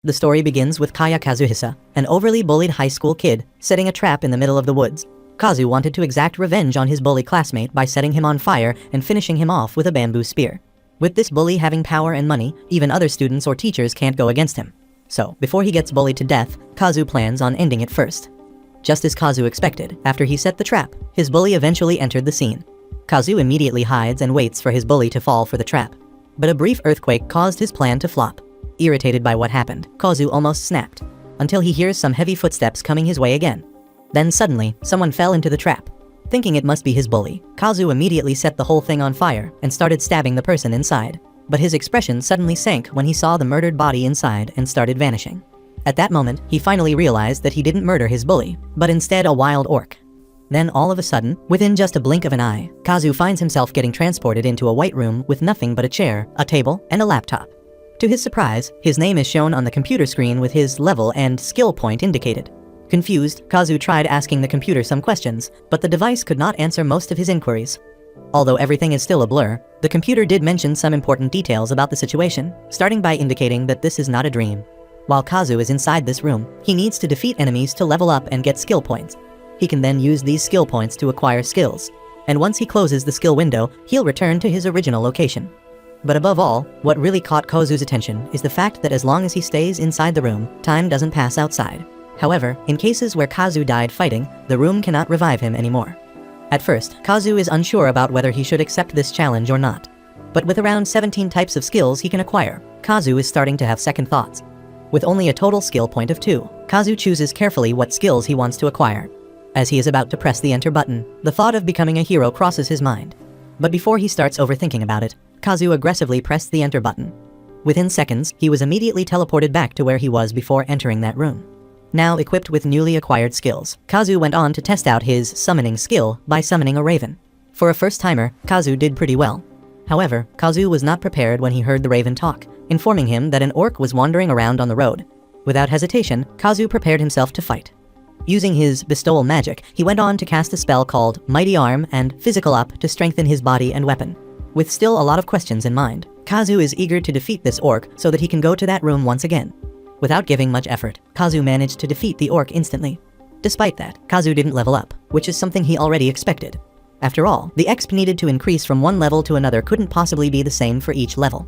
The story begins with Kaya Kazuhisa, an overly bullied high school kid, setting a trap in the middle of the woods. Kazu wanted to exact revenge on his bully classmate by setting him on fire and finishing him off with a bamboo spear. With this bully having power and money, even other students or teachers can't go against him. So, before he gets bullied to death, Kazu plans on ending it first. Just as Kazu expected, after he set the trap, his bully eventually entered the scene. Kazu immediately hides and waits for his bully to fall for the trap. But a brief earthquake caused his plan to flop. Irritated by what happened, Kazu almost snapped, until he hears some heavy footsteps coming his way again. Then suddenly, someone fell into the trap. Thinking it must be his bully, Kazu immediately set the whole thing on fire and started stabbing the person inside. But his expression suddenly sank when he saw the murdered body inside and started vanishing. At that moment, he finally realized that he didn't murder his bully, but instead a wild orc. Then all of a sudden, within just a blink of an eye, Kazu finds himself getting transported into a white room with nothing but a chair, a table, and a laptop. To his surprise, his name is shown on the computer screen with his level and skill point indicated. Confused, Kazu tried asking the computer some questions, but the device could not answer most of his inquiries. Although everything is still a blur, the computer did mention some important details about the situation, starting by indicating that this is not a dream. While Kazu is inside this room, he needs to defeat enemies to level up and get skill points. He can then use these skill points to acquire skills. And once he closes the skill window, he'll return to his original location. But above all, what really caught Kazu's attention is the fact that as long as he stays inside the room, time doesn't pass outside. However, in cases where Kazu died fighting, the room cannot revive him anymore. At first, Kazu is unsure about whether he should accept this challenge or not. But with around 17 types of skills he can acquire, Kazu is starting to have second thoughts. With only a total skill point of 2, Kazu chooses carefully what skills he wants to acquire. As he is about to press the enter button, the thought of becoming a hero crosses his mind. But before he starts overthinking about it, Kazu aggressively pressed the enter button. Within seconds, he was immediately teleported back to where he was before entering that room. Now equipped with newly acquired skills, Kazu went on to test out his summoning skill by summoning a raven. For a first-timer, Kazu did pretty well. However, Kazu was not prepared when he heard the raven talk, informing him that an orc was wandering around on the road. Without hesitation, Kazu prepared himself to fight. Using his bestowal magic, he went on to cast a spell called Mighty Arm and Physical Up to strengthen his body and weapon. With still a lot of questions in mind, Kazu is eager to defeat this orc so that he can go to that room once again. Without giving much effort, Kazu managed to defeat the orc instantly. Despite that, Kazu didn't level up, which is something he already expected. After all, the exp needed to increase from one level to another couldn't possibly be the same for each level.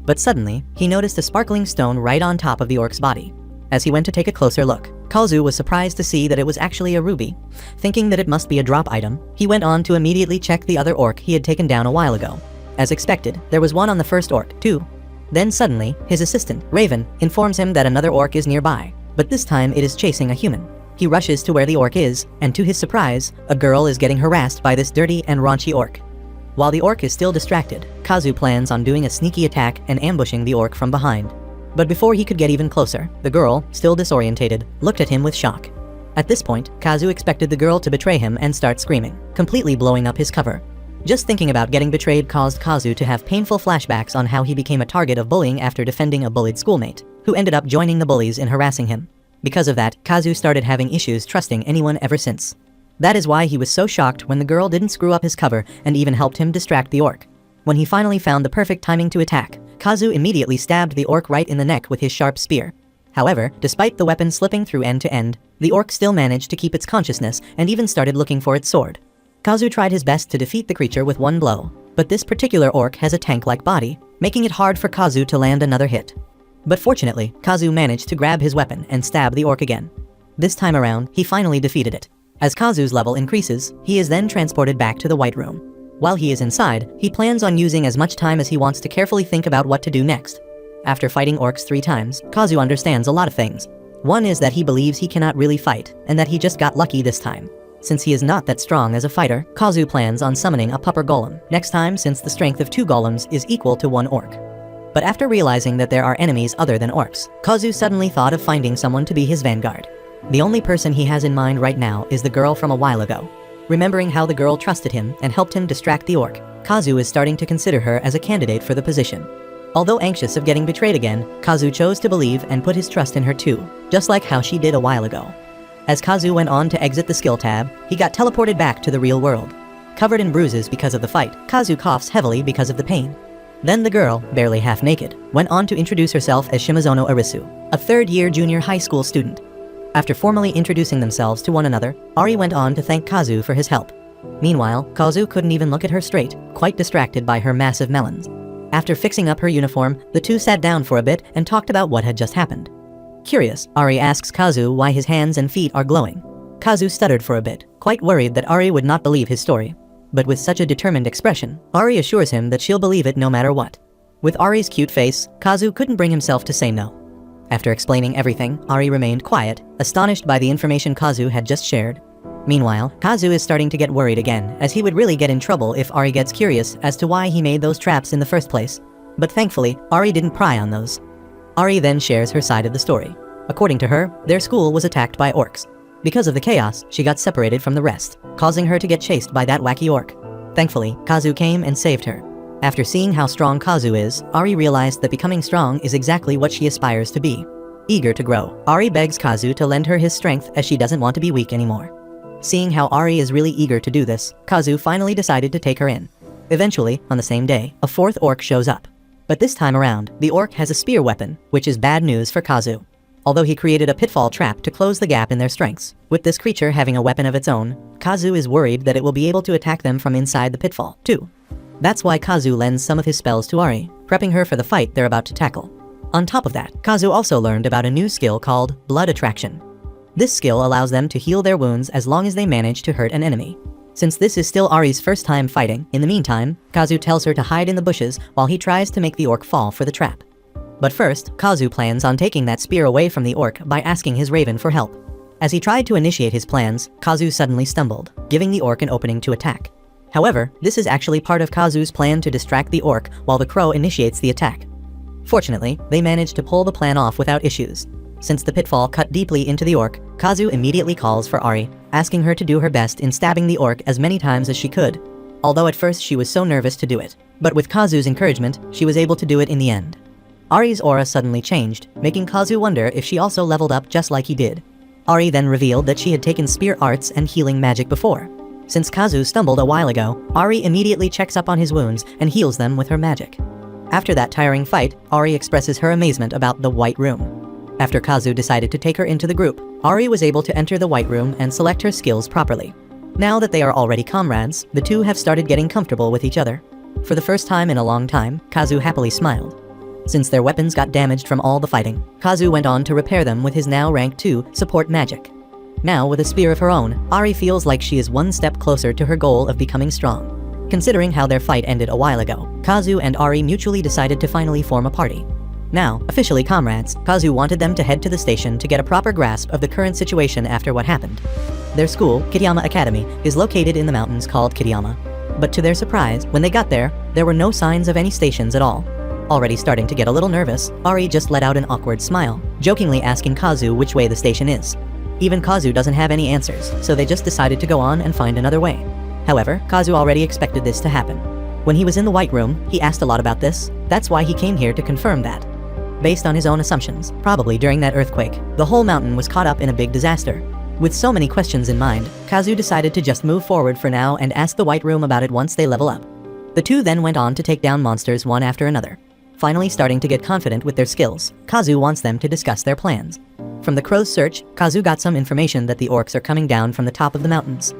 But suddenly, he noticed a sparkling stone right on top of the orc's body. As he went to take a closer look, Kazu was surprised to see that it was actually a ruby. Thinking that it must be a drop item, he went on to immediately check the other orc he had taken down a while ago. As expected, there was one on the first orc, too. Then suddenly, his assistant, Raven, informs him that another orc is nearby, but this time it is chasing a human. He rushes to where the orc is, and to his surprise, a girl is getting harassed by this dirty and raunchy orc. While the orc is still distracted, Kazu plans on doing a sneaky attack and ambushing the orc from behind. But before he could get even closer, the girl, still disorientated, looked at him with shock. At this point, Kazu expected the girl to betray him and start screaming, completely blowing up his cover. Just thinking about getting betrayed caused Kazu to have painful flashbacks on how he became a target of bullying after defending a bullied schoolmate, who ended up joining the bullies in harassing him. Because of that, Kazu started having issues trusting anyone ever since. That is why he was so shocked when the girl didn't screw up his cover and even helped him distract the orc. When he finally found the perfect timing to attack, Kazu immediately stabbed the orc right in the neck with his sharp spear. However, despite the weapon slipping through end to end, the orc still managed to keep its consciousness and even started looking for its sword. Kazu tried his best to defeat the creature with one blow, but this particular orc has a tank-like body, making it hard for Kazu to land another hit. But fortunately, Kazu managed to grab his weapon and stab the orc again. This time around, he finally defeated it. As Kazu's level increases, he is then transported back to the White Room. While he is inside, he plans on using as much time as he wants to carefully think about what to do next. After fighting orcs 3 times, Kazu understands a lot of things. One is that he believes he cannot really fight, and that he just got lucky this time. Since he is not that strong as a fighter, Kazu plans on summoning a pupper golem next time, since the strength of 2 golems is equal to 1 orc. But after realizing that there are enemies other than orcs, Kazu suddenly thought of finding someone to be his vanguard. The only person he has in mind right now is the girl from a while ago. Remembering how the girl trusted him and helped him distract the orc, Kazu is starting to consider her as a candidate for the position. Although anxious of getting betrayed again, Kazu chose to believe and put his trust in her too, just like how she did a while ago. As Kazu went on to exit the skill tab, he got teleported back to the real world. Covered in bruises because of the fight, Kazu coughs heavily because of the pain. Then the girl, barely half naked, went on to introduce herself as Shimazono Arisu. a third-year junior high school student. After formally introducing themselves to one another, Ari went on to thank Kazu for his help. Meanwhile, Kazu couldn't even look at her straight, quite distracted by her massive melons. After fixing up her uniform, the two sat down for a bit and talked about what had just happened. Curious, Ari asks Kazu why his hands and feet are glowing. Kazu stuttered for a bit, quite worried that Ari would not believe his story. But with such a determined expression, Ari assures him that she'll believe it no matter what. With Ari's cute face, Kazu couldn't bring himself to say no. After explaining everything, Ari remained quiet, astonished by the information Kazu had just shared. Meanwhile, Kazu is starting to get worried again, as he would really get in trouble if Ari gets curious as to why he made those traps in the first place. But thankfully, Ari didn't pry on those. Ari then shares her side of the story. According to her, their school was attacked by orcs. Because of the chaos, she got separated from the rest, causing her to get chased by that wacky orc. Thankfully, Kazu came and saved her. After seeing how strong Kazu is, Ari realized that becoming strong is exactly what she aspires to be. Eager to grow, Ari begs Kazu to lend her his strength as she doesn't want to be weak anymore. Seeing how Ari is really eager to do this, Kazu finally decided to take her in. Eventually, on the same day, a fourth orc shows up. But this time around, the orc has a spear weapon, which is bad news for Kazu. Although he created a pitfall trap to close the gap in their strengths, with this creature having a weapon of its own, Kazu is worried that it will be able to attack them from inside the pitfall, too. That's why Kazu lends some of his spells to Ari, prepping her for the fight they're about to tackle. On top of that, Kazu also learned about a new skill called Blood Attraction. This skill allows them to heal their wounds as long as they manage to hurt an enemy. Since this is still Ari's first time fighting, in the meantime, Kazu tells her to hide in the bushes while he tries to make the orc fall for the trap. But first, Kazu plans on taking that spear away from the orc by asking his raven for help. As he tried to initiate his plans, Kazu suddenly stumbled, giving the orc an opening to attack. However, this is actually part of Kazu's plan to distract the orc while the crow initiates the attack. Fortunately, they managed to pull the plan off without issues. Since the pitfall cut deeply into the orc, Kazu immediately calls for Ari, asking her to do her best in stabbing the orc as many times as she could. Although at first she was so nervous to do it. But with Kazu's encouragement, she was able to do it in the end. Ari's aura suddenly changed, making Kazu wonder if she also leveled up just like he did. Ari then revealed that she had taken spear arts and healing magic before. Since Kazu stumbled a while ago, Ari immediately checks up on his wounds and heals them with her magic. After that tiring fight, Ari expresses her amazement about the White Room. After Kazu decided to take her into the group, Ari was able to enter the White Room and select her skills properly. Now that they are already comrades, the two have started getting comfortable with each other. For the first time in a long time, Kazu happily smiled. Since their weapons got damaged from all the fighting, Kazu went on to repair them with his now rank 2 support magic. Now, with a spear of her own, Ari feels like she is one step closer to her goal of becoming strong. Considering how their fight ended a while ago, Kazu and Ari mutually decided to finally form a party. Now, officially comrades, Kazu wanted them to head to the station to get a proper grasp of the current situation after what happened. Their school, Kitayama Academy, is located in the mountains called Kitayama. But to their surprise, when they got there were no signs of any stations at all. Already starting to get a little nervous, Ari just let out an awkward smile, jokingly asking Kazu which way the station is. Even Kazu doesn't have any answers, so they just decided to go on and find another way. However, Kazu already expected this to happen. When he was in the White Room, he asked a lot about this. That's why he came here to confirm that. Based on his own assumptions, probably during that earthquake, the whole mountain was caught up in a big disaster. With so many questions in mind, Kazu decided to just move forward for now and ask the White Room about it once they level up. The two then went on to take down monsters one after another. Finally starting to get confident with their skills, Kazu wants them to discuss their plans. From the crow's search, Kazu got some information that the orcs are coming down from the top of the mountains.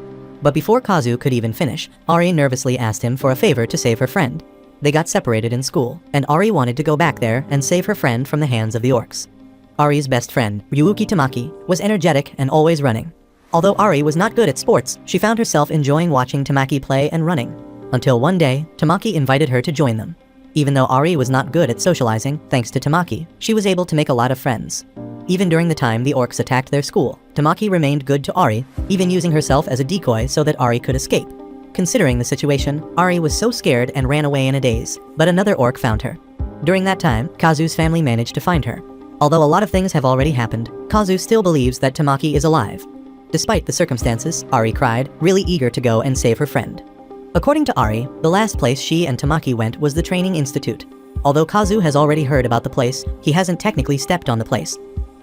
But before Kazu could even finish, Ari nervously asked him for a favor to save her friend. They got separated in school, and Ari wanted to go back there and save her friend from the hands of the orcs. Ari's best friend, Ryuki Tamaki, was energetic and always running. Although Ari was not good at sports, she found herself enjoying watching Tamaki play and running. Until one day, Tamaki invited her to join them. Even though Ari was not good at socializing, thanks to Tamaki, she was able to make a lot of friends. Even during the time the orcs attacked their school, Tamaki remained good to Ari, even using herself as a decoy so that Ari could escape. Considering the situation, Ari was so scared and ran away in a daze, but another orc found her. During that time, Kazu's family managed to find her. Although a lot of things have already happened, Kazu still believes that Tamaki is alive. Despite the circumstances, Ari cried, really eager to go and save her friend. According to Ari, the last place she and Tamaki went was the Training Institute. Although Kazu has already heard about the place, he hasn't technically stepped on the place.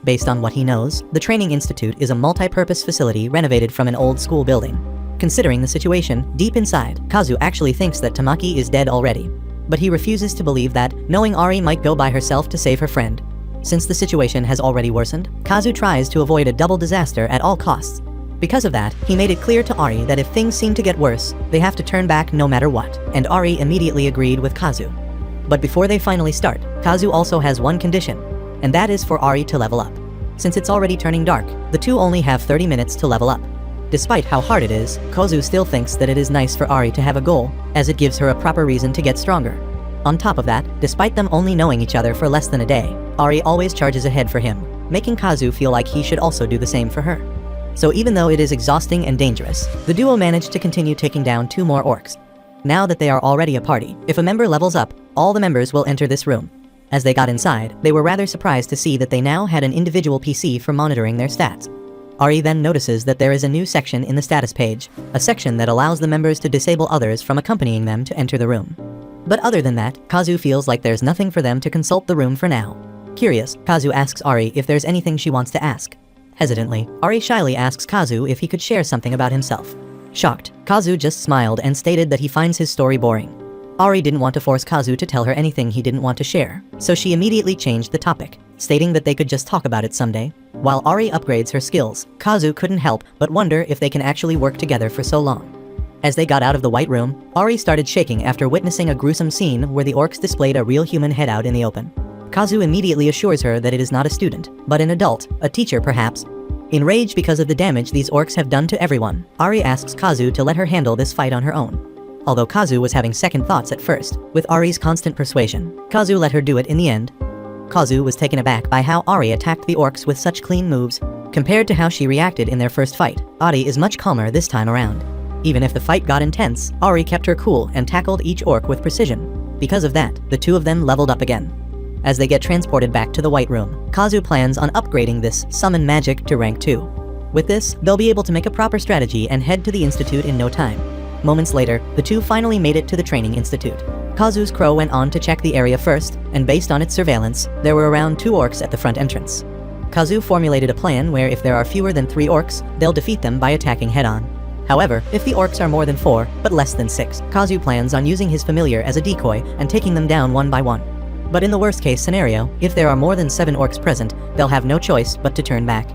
Based on what he knows, the Training Institute is a multi-purpose facility renovated from an old school building. Considering the situation, deep inside, Kazu actually thinks that Tamaki is dead already. But he refuses to believe that, knowing Ari might go by herself to save her friend. Since the situation has already worsened, Kazu tries to avoid a double disaster at all costs. Because of that, he made it clear to Ari that if things seem to get worse, they have to turn back no matter what, and Ari immediately agreed with Kazu. But before they finally start, Kazu also has one condition, and that is for Ari to level up. Since it's already turning dark, the two only have 30 minutes to level up. Despite how hard it is, Kazu still thinks that it is nice for Ari to have a goal, as it gives her a proper reason to get stronger. On top of that, despite them only knowing each other for less than a day, Ari always charges ahead for him, making Kazu feel like he should also do the same for her. So even though it is exhausting and dangerous, the duo managed to continue taking down 2 more orcs. Now that they are already a party, if a member levels up, all the members will enter this room. As they got inside, they were rather surprised to see that they now had an individual PC for monitoring their stats. Ari then notices that there is a new section in the status page, a section that allows the members to disable others from accompanying them to enter the room. But other than that, Kazu feels like there's nothing for them to consult the room for now. Curious, Kazu asks Ari if there's anything she wants to ask. Hesitantly, Ari shyly asks Kazu if he could share something about himself. Shocked, Kazu just smiled and stated that he finds his story boring. Ari didn't want to force Kazu to tell her anything he didn't want to share, so she immediately changed the topic, stating that they could just talk about it someday. While Ari upgrades her skills, Kazu couldn't help but wonder if they can actually work together for so long. As they got out of the White Room, Ari started shaking after witnessing a gruesome scene where the orcs displayed a real human head out in the open. Kazu immediately assures her that it is not a student, but an adult, a teacher perhaps. Enraged because of the damage these orcs have done to everyone, Ari asks Kazu to let her handle this fight on her own. Although Kazu was having second thoughts at first, with Ari's constant persuasion, Kazu let her do it in the end. Kazu was taken aback by how Ari attacked the orcs with such clean moves. Compared to how she reacted in their first fight, Ari is much calmer this time around. Even if the fight got intense, Ari kept her cool and tackled each orc with precision. Because of that, the two of them leveled up again. As they get transported back to the White Room, Kazu plans on upgrading this summon magic to rank 2. With this, they'll be able to make a proper strategy and head to the institute in no time. Moments later, the two finally made it to the training institute. Kazu's crow went on to check the area first, and based on its surveillance, there were around 2 orcs at the front entrance. Kazu formulated a plan where if there are fewer than 3 orcs, they'll defeat them by attacking head-on. However, if the orcs are more than 4, but less than 6, Kazu plans on using his familiar as a decoy and taking them down one by one. But in the worst case scenario, if there are more than 7 orcs present, they'll have no choice but to turn back.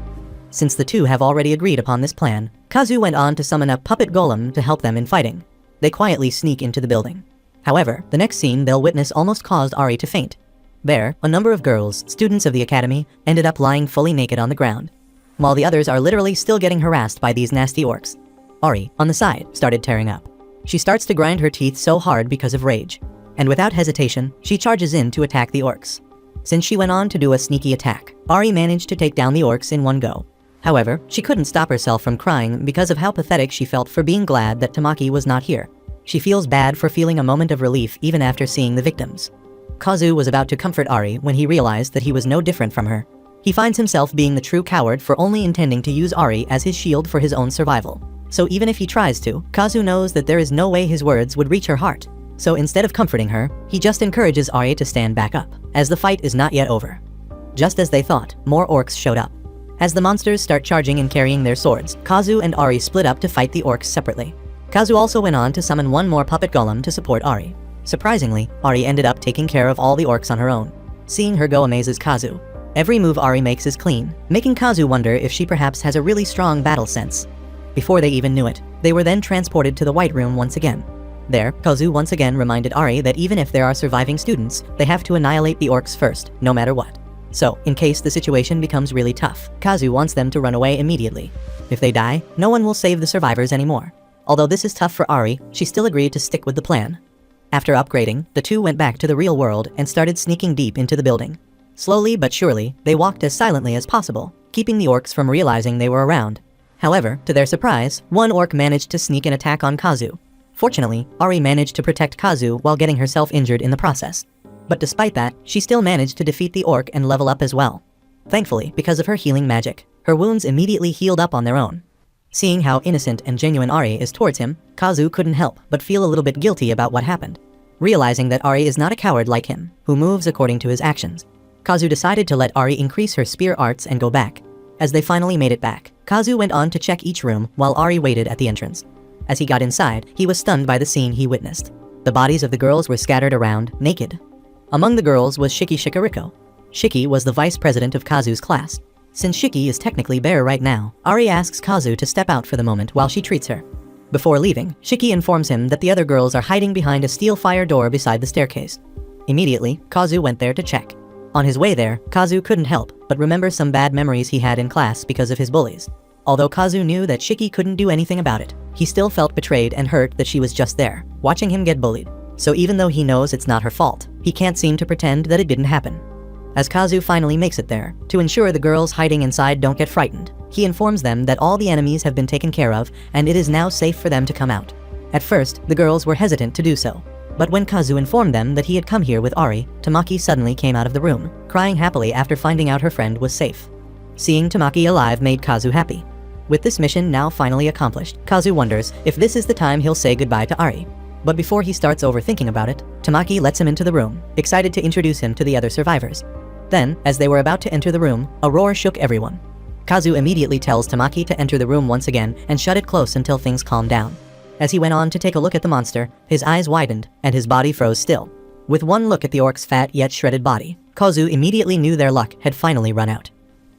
Since the two have already agreed upon this plan, Kazu went on to summon a puppet golem to help them in fighting. They quietly sneak into the building. However, the next scene they'll witness almost caused Ari to faint. There, a number of girls, students of the academy, ended up lying fully naked on the ground, while the others are literally still getting harassed by these nasty orcs. Ari, on the side, started tearing up. She starts to grind her teeth so hard because of rage, and without hesitation, she charges in to attack the orcs. Since she went on to do a sneaky attack, Ari managed to take down the orcs in one go. However, she couldn't stop herself from crying because of how pathetic she felt for being glad that Tamaki was not here. She feels bad for feeling a moment of relief even after seeing the victims. Kazu was about to comfort Ari when he realized that he was no different from her. He finds himself being the true coward for only intending to use Ari as his shield for his own survival. So even if he tries to, Kazu knows that there is no way his words would reach her heart. So instead of comforting her, he just encourages Ari to stand back up, as the fight is not yet over. Just as they thought, more orcs showed up. As the monsters start charging and carrying their swords, Kazu and Ari split up to fight the orcs separately. Kazu also went on to summon one more puppet golem to support Ari. Surprisingly, Ari ended up taking care of all the orcs on her own. Seeing her go amazes Kazu. Every move Ari makes is clean, making Kazu wonder if she perhaps has a really strong battle sense. Before they even knew it, they were then transported to the White Room once again. There, Kazu once again reminded Ari that even if there are surviving students, they have to annihilate the orcs first, no matter what. So, in case the situation becomes really tough, Kazu wants them to run away immediately. If they die, no one will save the survivors anymore. Although this is tough for Ari, she still agreed to stick with the plan. After upgrading, the two went back to the real world and started sneaking deep into the building. Slowly but surely, they walked as silently as possible, keeping the orcs from realizing they were around. However, to their surprise, one orc managed to sneak an attack on Kazu. Fortunately, Ari managed to protect Kazu while getting herself injured in the process. But despite that, she still managed to defeat the orc and level up as well. Thankfully, because of her healing magic, her wounds immediately healed up on their own. Seeing how innocent and genuine Ari is towards him, Kazu couldn't help but feel a little bit guilty about what happened. Realizing that Ari is not a coward like him, who moves according to his actions, Kazu decided to let Ari increase her spear arts and go back. As they finally made it back, Kazu went on to check each room while Ari waited at the entrance. As he got inside, he was stunned by the scene he witnessed. The bodies of the girls were scattered around, naked. Among the girls was Shiki Shikariko. Shiki was the vice president of Kazu's class. Since Shiki is technically bare right now, Ari asks Kazu to step out for the moment while she treats her. Before leaving, Shiki informs him that the other girls are hiding behind a steel fire door beside the staircase. Immediately, Kazu went there to check. On his way there, Kazu couldn't help but remember some bad memories he had in class because of his bullies. Although Kazu knew that Shiki couldn't do anything about it, he still felt betrayed and hurt that she was just there, watching him get bullied. So even though he knows it's not her fault, he can't seem to pretend that it didn't happen. As Kazu finally makes it there, to ensure the girls hiding inside don't get frightened, he informs them that all the enemies have been taken care of and it is now safe for them to come out. At first, the girls were hesitant to do so. But when Kazu informed them that he had come here with Ari, Tamaki suddenly came out of the room, crying happily after finding out her friend was safe. Seeing Tamaki alive made Kazu happy. With this mission now finally accomplished, Kazu wonders if this is the time he'll say goodbye to Ari. But before he starts overthinking about it, Tamaki lets him into the room, excited to introduce him to the other survivors. Then, as they were about to enter the room, a roar shook everyone. Kazu immediately tells Tamaki to enter the room once again and shut it close until things calmed down. As he went on to take a look at the monster, his eyes widened and his body froze still. With one look at the orc's fat yet shredded body, Kazu immediately knew their luck had finally run out.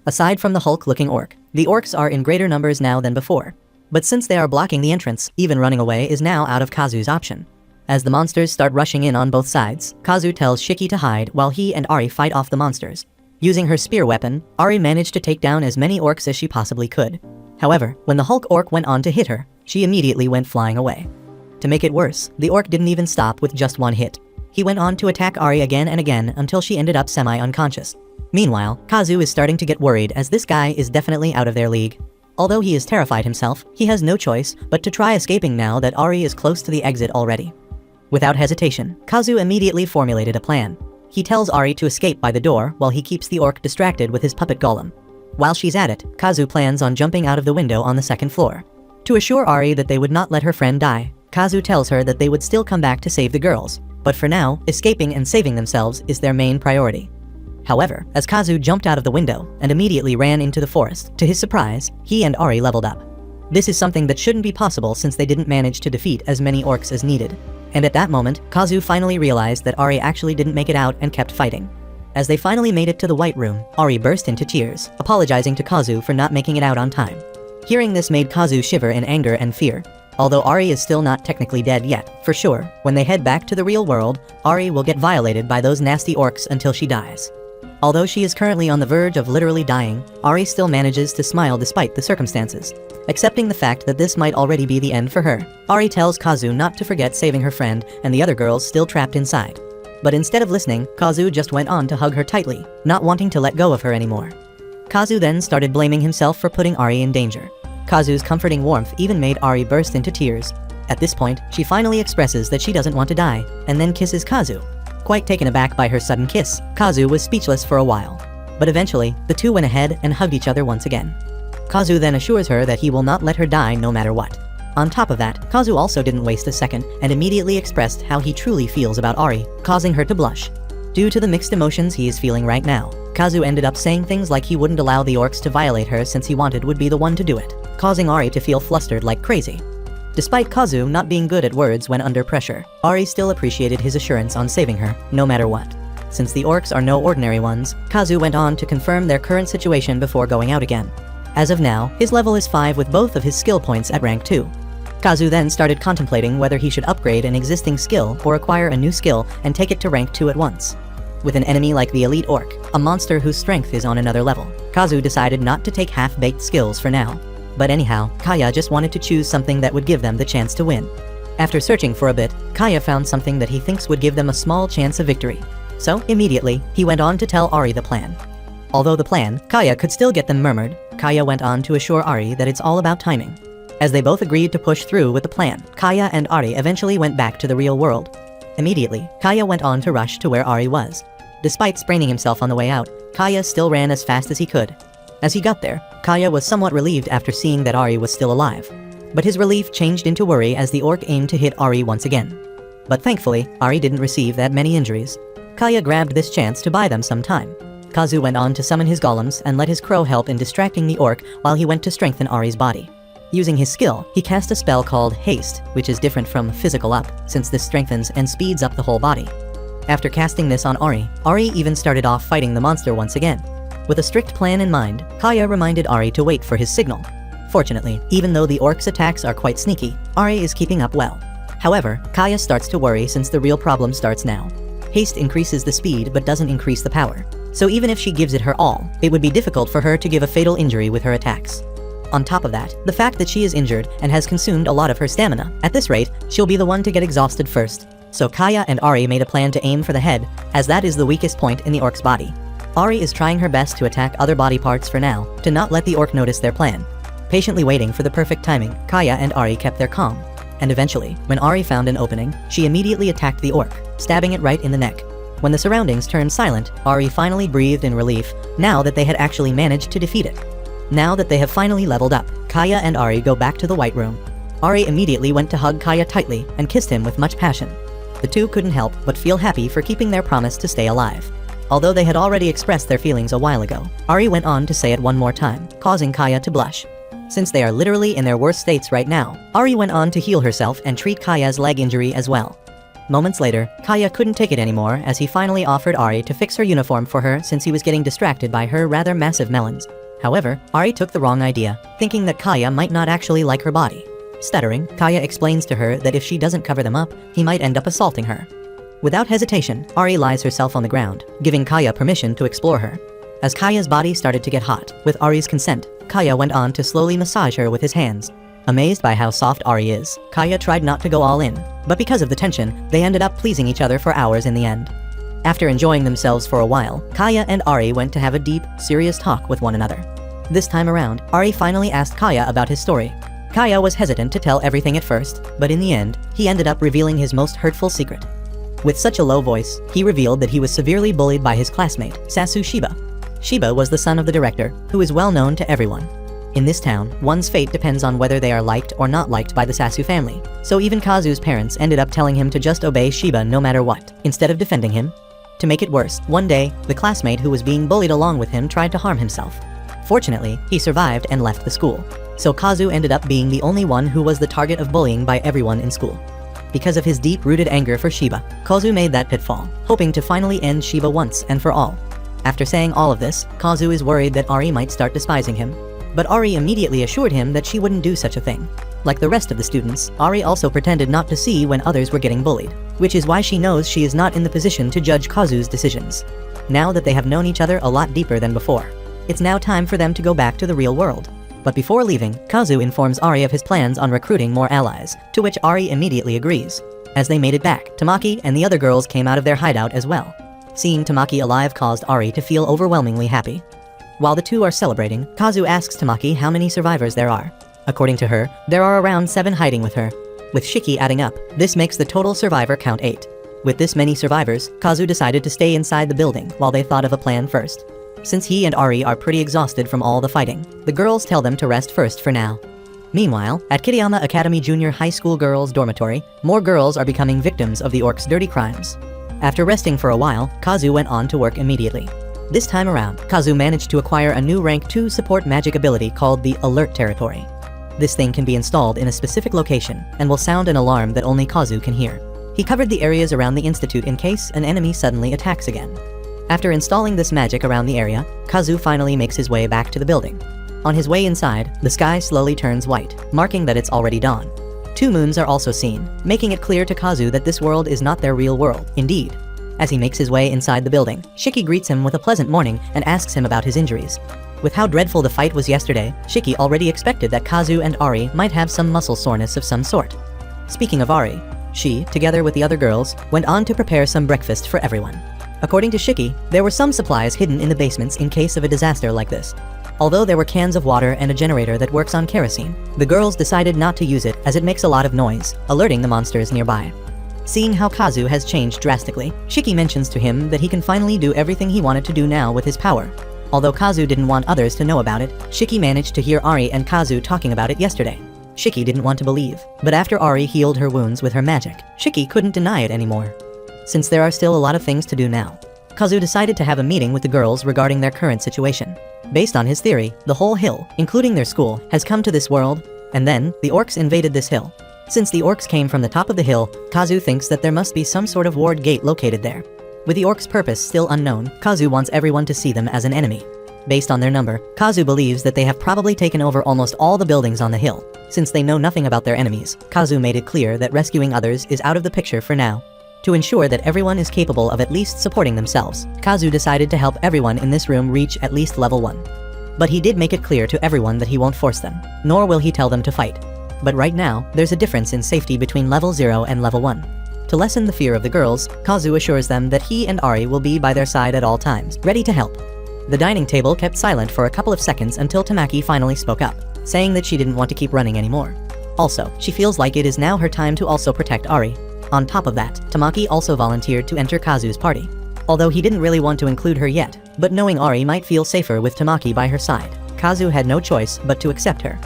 Aside from the Hulk-looking orc, the orcs are in greater numbers now than before. But since they are blocking the entrance, even running away is now out of Kazu's option. As the monsters start rushing in on both sides, Kazu tells Shiki to hide while he and Ari fight off the monsters. Using her spear weapon, Ari managed to take down as many orcs as she possibly could. However, when the Hulk orc went on to hit her, she immediately went flying away. To make it worse, the orc didn't even stop with just one hit. He went on to attack Ari again and again until she ended up semi-unconscious. Meanwhile, Kazu is starting to get worried as this guy is definitely out of their league. Although he is terrified himself, he has no choice but to try escaping now that Ari is close to the exit already. Without hesitation, Kazu immediately formulated a plan. He tells Ari to escape by the door while he keeps the orc distracted with his puppet golem. While she's at it, Kazu plans on jumping out of the window on the second floor. To assure Ari that they would not let her friend die, Kazu tells her that they would still come back to save the girls, but for now, escaping and saving themselves is their main priority. However, as Kazu jumped out of the window and immediately ran into the forest, to his surprise, he and Ari leveled up. This is something that shouldn't be possible since they didn't manage to defeat as many orcs as needed. And at that moment, Kazu finally realized that Ari actually didn't make it out and kept fighting. As they finally made it to the White Room, Ari burst into tears, apologizing to Kazu for not making it out on time. Hearing this made Kazu shiver in anger and fear. Although Ari is still not technically dead yet, for sure, when they head back to the real world, Ari will get violated by those nasty orcs until she dies. Although she is currently on the verge of literally dying, Ari still manages to smile despite the circumstances. Accepting the fact that this might already be the end for her, Ari tells Kazu not to forget saving her friend and the other girls still trapped inside. But instead of listening, Kazu just went on to hug her tightly, not wanting to let go of her anymore. Kazu then started blaming himself for putting Ari in danger. Kazu's comforting warmth even made Ari burst into tears. At this point, she finally expresses that she doesn't want to die, and then kisses Kazu. Quite taken aback by her sudden kiss, Kazu was speechless for a while. But eventually, the two went ahead and hugged each other once again. Kazu then assures her that he will not let her die no matter what. On top of that, Kazu also didn't waste a second and immediately expressed how he truly feels about Ari, causing her to blush. Due to the mixed emotions he is feeling right now, Kazu ended up saying things like he wouldn't allow the orcs to violate her since he wanted would be the one to do it, causing Ari to feel flustered like crazy. Despite Kazu not being good at words when under pressure, Ari still appreciated his assurance on saving her, no matter what. Since the orcs are no ordinary ones, Kazu went on to confirm their current situation before going out again. As of now, his level is 5 with both of his skill points at rank 2. Kazu then started contemplating whether he should upgrade an existing skill or acquire a new skill and take it to rank 2 at once. With an enemy like the Elite Orc, a monster whose strength is on another level, Kazu decided not to take half-baked skills for now. But anyhow, Kaya just wanted to choose something that would give them the chance to win. After searching for a bit, Kaya found something that he thinks would give them a small chance of victory. So, immediately, he went on to tell Ari the plan. Although the plan, Kaya could still get them murmured, Kaya went on to assure Ari that it's all about timing. As they both agreed to push through with the plan, Kaya and Ari eventually went back to the real world. Immediately, Kaya went on to rush to where Ari was. Despite spraining himself on the way out, Kaya still ran as fast as he could. As he got there, Kaya was somewhat relieved after seeing that Ari was still alive. But his relief changed into worry as the orc aimed to hit Ari once again. But thankfully, Ari didn't receive that many injuries. Kaya grabbed this chance to buy them some time. Kazu went on to summon his golems and let his crow help in distracting the orc while he went to strengthen Ari's body. Using his skill, he cast a spell called Haste, which is different from Physical Up, since this strengthens and speeds up the whole body. After casting this on Ari, Ari even started off fighting the monster once again. With a strict plan in mind, Kaya reminded Ari to wait for his signal. Fortunately, even though the orc's attacks are quite sneaky, Ari is keeping up well. However, Kaya starts to worry since the real problem starts now. Haste increases the speed but doesn't increase the power. So even if she gives it her all, it would be difficult for her to give a fatal injury with her attacks. On top of that, the fact that she is injured and has consumed a lot of her stamina, at this rate, she'll be the one to get exhausted first. So Kaya and Ari made a plan to aim for the head, as that is the weakest point in the orc's body. Ari is trying her best to attack other body parts for now, to not let the orc notice their plan. Patiently waiting for the perfect timing, Kaya and Ari kept their calm. And eventually, when Ari found an opening, she immediately attacked the orc, stabbing it right in the neck. When the surroundings turned silent, Ari finally breathed in relief, now that they had actually managed to defeat it. Now that they have finally leveled up, Kaya and Ari go back to the White Room. Ari immediately went to hug Kaya tightly and kissed him with much passion. The two couldn't help but feel happy for keeping their promise to stay alive. Although they had already expressed their feelings a while ago, Ari went on to say it one more time, causing Kaya to blush. Since they are literally in their worst states right now, Ari went on to heal herself and treat Kaya's leg injury as well. Moments later, Kaya couldn't take it anymore as he finally offered Ari to fix her uniform for her since he was getting distracted by her rather massive melons. However, Ari took the wrong idea, thinking that Kaya might not actually like her body. Stuttering, Kaya explains to her that if she doesn't cover them up, he might end up assaulting her. Without hesitation, Ari lies herself on the ground, giving Kaya permission to explore her. As Kaya's body started to get hot, with Ari's consent, Kaya went on to slowly massage her with his hands. Amazed by how soft Ari is, Kaya tried not to go all in, but because of the tension, they ended up pleasing each other for hours in the end. After enjoying themselves for a while, Kaya and Ari went to have a deep, serious talk with one another. This time around, Ari finally asked Kaya about his story. Kaya was hesitant to tell everything at first, but in the end, he ended up revealing his most hurtful secret. With such a low voice, he revealed that he was severely bullied by his classmate, Sasu Shiba. Shiba was the son of the director, who is well known to everyone. In this town, one's fate depends on whether they are liked or not liked by the Sasu family, so even Kazu's parents ended up telling him to just obey Shiba no matter what, instead of defending him. To make it worse, one day, the classmate who was being bullied along with him tried to harm himself. Fortunately, he survived and left the school, so Kazu ended up being the only one who was the target of bullying by everyone in school. Because of his deep-rooted anger for Shiba, Kazu made that pitfall, hoping to finally end Shiba once and for all. After saying all of this, Kazu is worried that Ari might start despising him. But Ari immediately assured him that she wouldn't do such a thing. Like the rest of the students, Ari also pretended not to see when others were getting bullied, which is why she knows she is not in the position to judge Kazu's decisions. Now that they have known each other a lot deeper than before, it's now time for them to go back to the real world. But before leaving, Kazu informs Ari of his plans on recruiting more allies, to which Ari immediately agrees. As they made it back, Tamaki and the other girls came out of their hideout as well. Seeing Tamaki alive caused Ari to feel overwhelmingly happy. While the two are celebrating, Kazu asks Tamaki how many survivors there are. According to her, there are around 7 hiding with her. With Shiki adding up, this makes the total survivor count 8. With this many survivors, Kazu decided to stay inside the building while they thought of a plan first. Since he and Ari are pretty exhausted from all the fighting, the girls tell them to rest first for now. Meanwhile, at Kitayama Academy Junior High School Girls' dormitory, more girls are becoming victims of the orc's dirty crimes. After resting for a while, Kazu went on to work immediately. This time around, Kazu managed to acquire a new rank 2 support magic ability called the Alert Territory. This thing can be installed in a specific location and will sound an alarm that only Kazu can hear. He covered the areas around the institute in case an enemy suddenly attacks again. After installing this magic around the area, Kazu finally makes his way back to the building. On his way inside, the sky slowly turns white, marking that it's already dawn. 2 moons are also seen, making it clear to Kazu that this world is not their real world, indeed. As he makes his way inside the building, Shiki greets him with a pleasant morning and asks him about his injuries. With how dreadful the fight was yesterday, Shiki already expected that Kazu and Ari might have some muscle soreness of some sort. Speaking of Ari, she, together with the other girls, went on to prepare some breakfast for everyone. According to Shiki, there were some supplies hidden in the basements in case of a disaster like this. Although there were cans of water and a generator that works on kerosene, the girls decided not to use it as it makes a lot of noise, alerting the monsters nearby. Seeing how Kazu has changed drastically, Shiki mentions to him that he can finally do everything he wanted to do now with his power. Although Kazu didn't want others to know about it, Shiki managed to hear Ari and Kazu talking about it yesterday. Shiki didn't want to believe, but after Ari healed her wounds with her magic, Shiki couldn't deny it anymore. Since there are still a lot of things to do now, Kazu decided to have a meeting with the girls regarding their current situation. Based on his theory, the whole hill, including their school, has come to this world, and then, the orcs invaded this hill. Since the orcs came from the top of the hill, Kazu thinks that there must be some sort of ward gate located there. With the orcs' purpose still unknown, Kazu wants everyone to see them as an enemy. Based on their number, Kazu believes that they have probably taken over almost all the buildings on the hill. Since they know nothing about their enemies, Kazu made it clear that rescuing others is out of the picture for now. To ensure that everyone is capable of at least supporting themselves, Kazu decided to help everyone in this room reach at least level 1. But he did make it clear to everyone that he won't force them, nor will he tell them to fight. But right now, there's a difference in safety between level 0 and level 1. To lessen the fear of the girls, Kazu assures them that he and Ari will be by their side at all times, ready to help. The dining table kept silent for a couple of seconds until Tamaki finally spoke up, saying that she didn't want to keep running anymore. Also, she feels like it is now her time to also protect Ari. On top of that, Tamaki also volunteered to enter Kazu's party. Although he didn't really want to include her yet, but knowing Ari might feel safer with Tamaki by her side, Kazu had no choice but to accept her.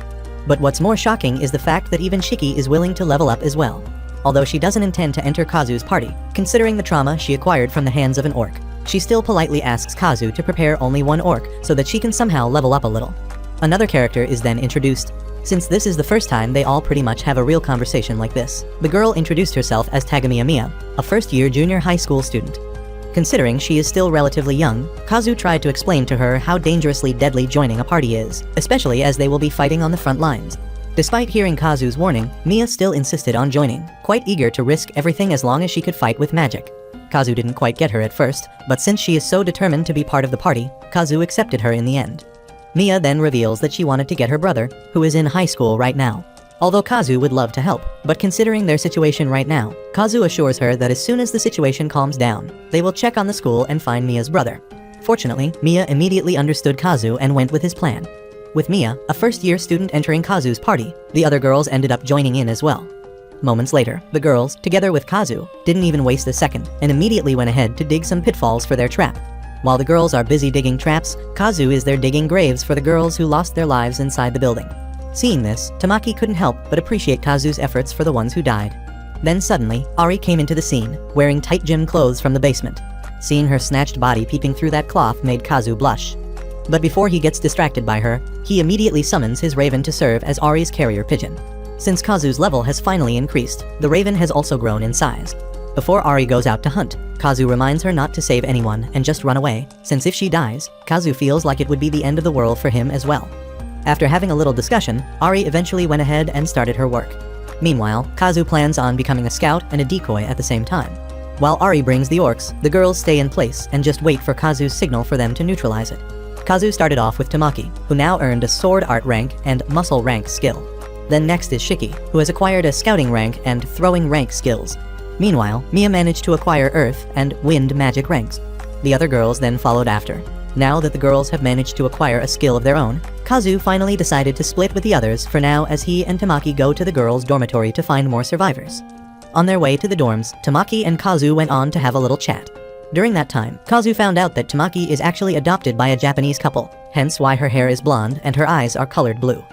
But what's more shocking is the fact that even Shiki is willing to level up as well. Although she doesn't intend to enter Kazu's party, considering the trauma she acquired from the hands of an orc, she still politely asks Kazu to prepare only one orc so that she can somehow level up a little. Another character is then introduced. Since this is the first time they all pretty much have a real conversation like this, the girl introduced herself as Tagamiya Miya, a first-year junior high school student. Considering she is still relatively young, Kazu tried to explain to her how dangerously deadly joining a party is, especially as they will be fighting on the front lines. Despite hearing Kazu's warning, Miya still insisted on joining, quite eager to risk everything as long as she could fight with magic. Kazu didn't quite get her at first, but since she is so determined to be part of the party, Kazu accepted her in the end. Miya then reveals that she wanted to get her brother, who is in high school right now. Although Kazu would love to help, but considering their situation right now, Kazu assures her that as soon as the situation calms down, they will check on the school and find Miya's brother. Fortunately, Miya immediately understood Kazu and went with his plan. With Miya, a first-year student entering Kazu's party, the other girls ended up joining in as well. Moments later, the girls, together with Kazu, didn't even waste a second and immediately went ahead to dig some pitfalls for their trap. While the girls are busy digging traps, Kazu is there digging graves for the girls who lost their lives inside the building. Seeing this, Tamaki couldn't help but appreciate Kazu's efforts for the ones who died. Then suddenly, Ari came into the scene, wearing tight gym clothes from the basement. Seeing her snatched body peeping through that cloth made Kazu blush. But before he gets distracted by her, he immediately summons his raven to serve as Ari's carrier pigeon. Since Kazu's level has finally increased, the raven has also grown in size. Before Ari goes out to hunt, Kazu reminds her not to save anyone and just run away, since if she dies, Kazu feels like it would be the end of the world for him as well. After having a little discussion, Ari eventually went ahead and started her work. Meanwhile, Kazu plans on becoming a scout and a decoy at the same time. While Ari brings the orcs, the girls stay in place and just wait for Kazu's signal for them to neutralize it. Kazu started off with Tamaki, who now earned a sword art rank and muscle rank skill. Then next is Shiki, who has acquired a scouting rank and throwing rank skills. Meanwhile, Miya managed to acquire earth and wind magic ranks. The other girls then followed after. Now that the girls have managed to acquire a skill of their own, Kazu finally decided to split with the others for now as he and Tamaki go to the girls' dormitory to find more survivors. On their way to the dorms, Tamaki and Kazu went on to have a little chat. During that time, Kazu found out that Tamaki is actually adopted by a Japanese couple, hence why her hair is blonde and her eyes are colored blue.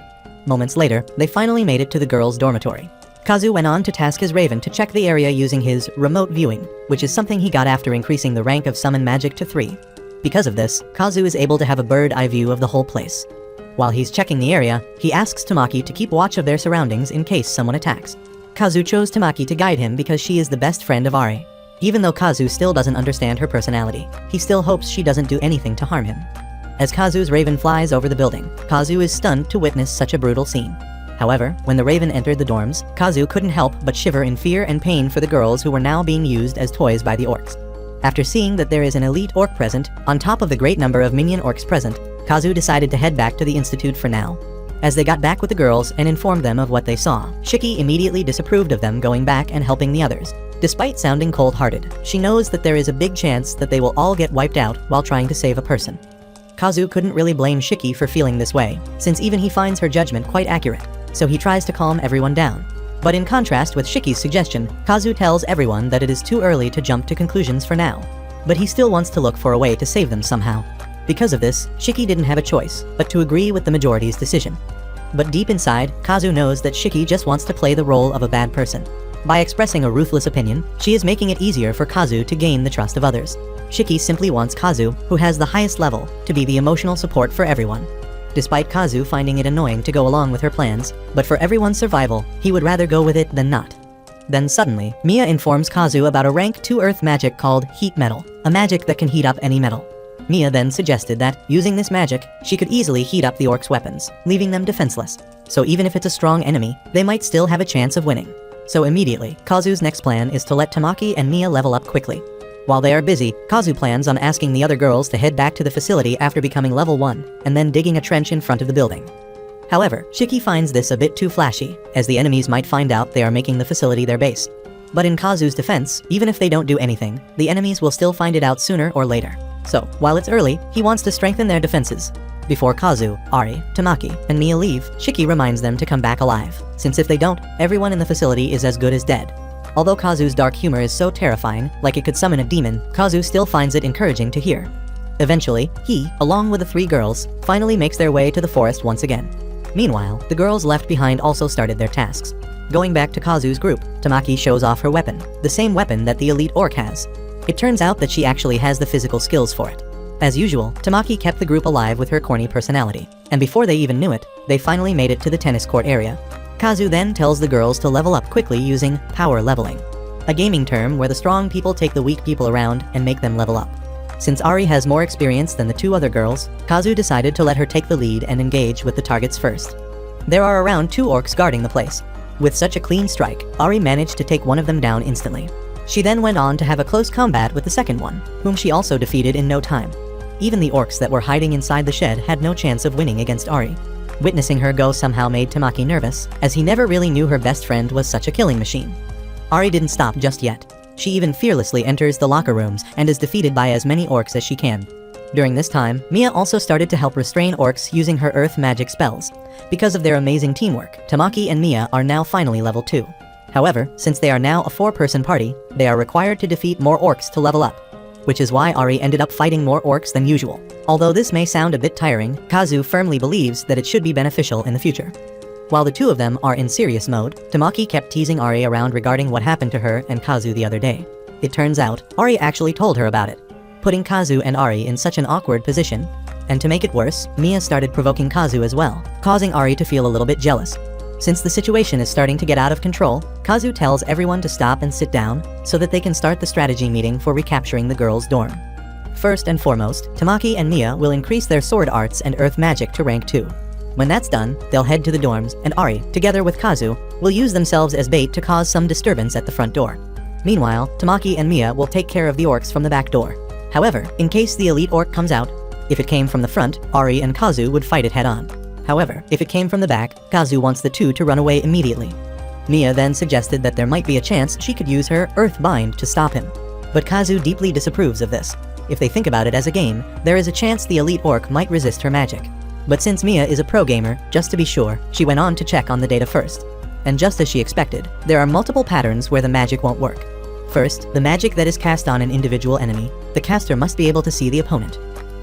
Moments later, they finally made it to the girls' dormitory. Kazu went on to task his raven to check the area using his remote viewing, which is something he got after increasing the rank of summon magic to 3. Because of this, Kazu is able to have a bird-eye view of the whole place. While he's checking the area, he asks Tamaki to keep watch of their surroundings in case someone attacks. Kazu chose Tamaki to guide him because she is the best friend of Ari. Even though Kazu still doesn't understand her personality, he still hopes she doesn't do anything to harm him. As Kazu's raven flies over the building, Kazu is stunned to witness such a brutal scene. However, when the raven entered the dorms, Kazu couldn't help but shiver in fear and pain for the girls who were now being used as toys by the orcs. After seeing that there is an elite orc present, on top of the great number of minion orcs present, Kazu decided to head back to the institute for now. As they got back with the girls and informed them of what they saw, Shiki immediately disapproved of them going back and helping the others. Despite sounding cold-hearted, she knows that there is a big chance that they will all get wiped out while trying to save a person. Kazu couldn't really blame Shiki for feeling this way, since even he finds her judgment quite accurate, so he tries to calm everyone down. But in contrast with Shiki's suggestion, Kazu tells everyone that it is too early to jump to conclusions for now. But he still wants to look for a way to save them somehow. Because of this, Shiki didn't have a choice but to agree with the majority's decision. But deep inside, Kazu knows that Shiki just wants to play the role of a bad person. By expressing a ruthless opinion, she is making it easier for Kazu to gain the trust of others. Shiki simply wants Kazu, who has the highest level, to be the emotional support for everyone. Despite Kazu finding it annoying to go along with her plans, but for everyone's survival, he would rather go with it than not. Then suddenly, Mia informs Kazu about a rank 2 earth magic called Heat Metal, a magic that can heat up any metal. Mia then suggested that, using this magic, she could easily heat up the orcs' weapons, leaving them defenseless. So even if it's a strong enemy, they might still have a chance of winning. So immediately, Kazu's next plan is to let Tamaki and Mia level up quickly. While they are busy, Kazu plans on asking the other girls to head back to the facility after becoming level 1, and then digging a trench in front of the building. However, Shiki finds this a bit too flashy, as the enemies might find out they are making the facility their base. But in Kazu's defense, even if they don't do anything, the enemies will still find it out sooner or later. So, while it's early, he wants to strengthen their defenses. Before Kazu, Ari, Tamaki, and Mia leave, Shiki reminds them to come back alive, since if they don't, everyone in the facility is as good as dead. Although Kazu's dark humor is so terrifying, like it could summon a demon, Kazu still finds it encouraging to hear. Eventually, he, along with the 3 girls, finally makes their way to the forest once again. Meanwhile, the girls left behind also started their tasks. Going back to Kazu's group, Tamaki shows off her weapon, the same weapon that the elite orc has. It turns out that she actually has the physical skills for it. As usual, Tamaki kept the group alive with her corny personality, and before they even knew it, they finally made it to the tennis court area. Kazu then tells the girls to level up quickly using power leveling, a gaming term where the strong people take the weak people around and make them level up. Since Ari has more experience than the 2 other girls, Kazu decided to let her take the lead and engage with the targets first. There are around 2 orcs guarding the place. With such a clean strike, Ari managed to take one of them down instantly. She then went on to have a close combat with the second one, whom she also defeated in no time. Even the orcs that were hiding inside the shed had no chance of winning against Ari. Witnessing her go somehow made Tamaki nervous, as he never really knew her best friend was such a killing machine. Ari didn't stop just yet. She even fearlessly enters the locker rooms and is defeated by as many orcs as she can. During this time, Mia also started to help restrain orcs using her earth magic spells. Because of their amazing teamwork, Tamaki and Mia are now finally level 2. However, since they are now a 4-person party, they are required to defeat more orcs to level up, which is why Ari ended up fighting more orcs than usual. Although this may sound a bit tiring, Kazu firmly believes that it should be beneficial in the future. While the 2 of them are in serious mode, Tamaki kept teasing Ari around regarding what happened to her and Kazu the other day. It turns out, Ari actually told her about it, putting Kazu and Ari in such an awkward position. And to make it worse, Mia started provoking Kazu as well, causing Ari to feel a little bit jealous. Since the situation is starting to get out of control, Kazu tells everyone to stop and sit down so that they can start the strategy meeting for recapturing the girls' dorm. First and foremost, Tamaki and Mia will increase their sword arts and earth magic to rank 2. When that's done, they'll head to the dorms, and Ari, together with Kazu, will use themselves as bait to cause some disturbance at the front door. Meanwhile, Tamaki and Mia will take care of the orcs from the back door. However, in case the elite orc comes out, if it came from the front, Ari and Kazu would fight it head-on. However, if it came from the back, Kazu wants the 2 to run away immediately. Mia then suggested that there might be a chance she could use her Earth Bind to stop him. But Kazu deeply disapproves of this. If they think about it as a game, there is a chance the elite orc might resist her magic. But since Mia is a pro gamer, just to be sure, she went on to check on the data first. And just as she expected, there are multiple patterns where the magic won't work. First, the magic that is cast on an individual enemy, the caster must be able to see the opponent.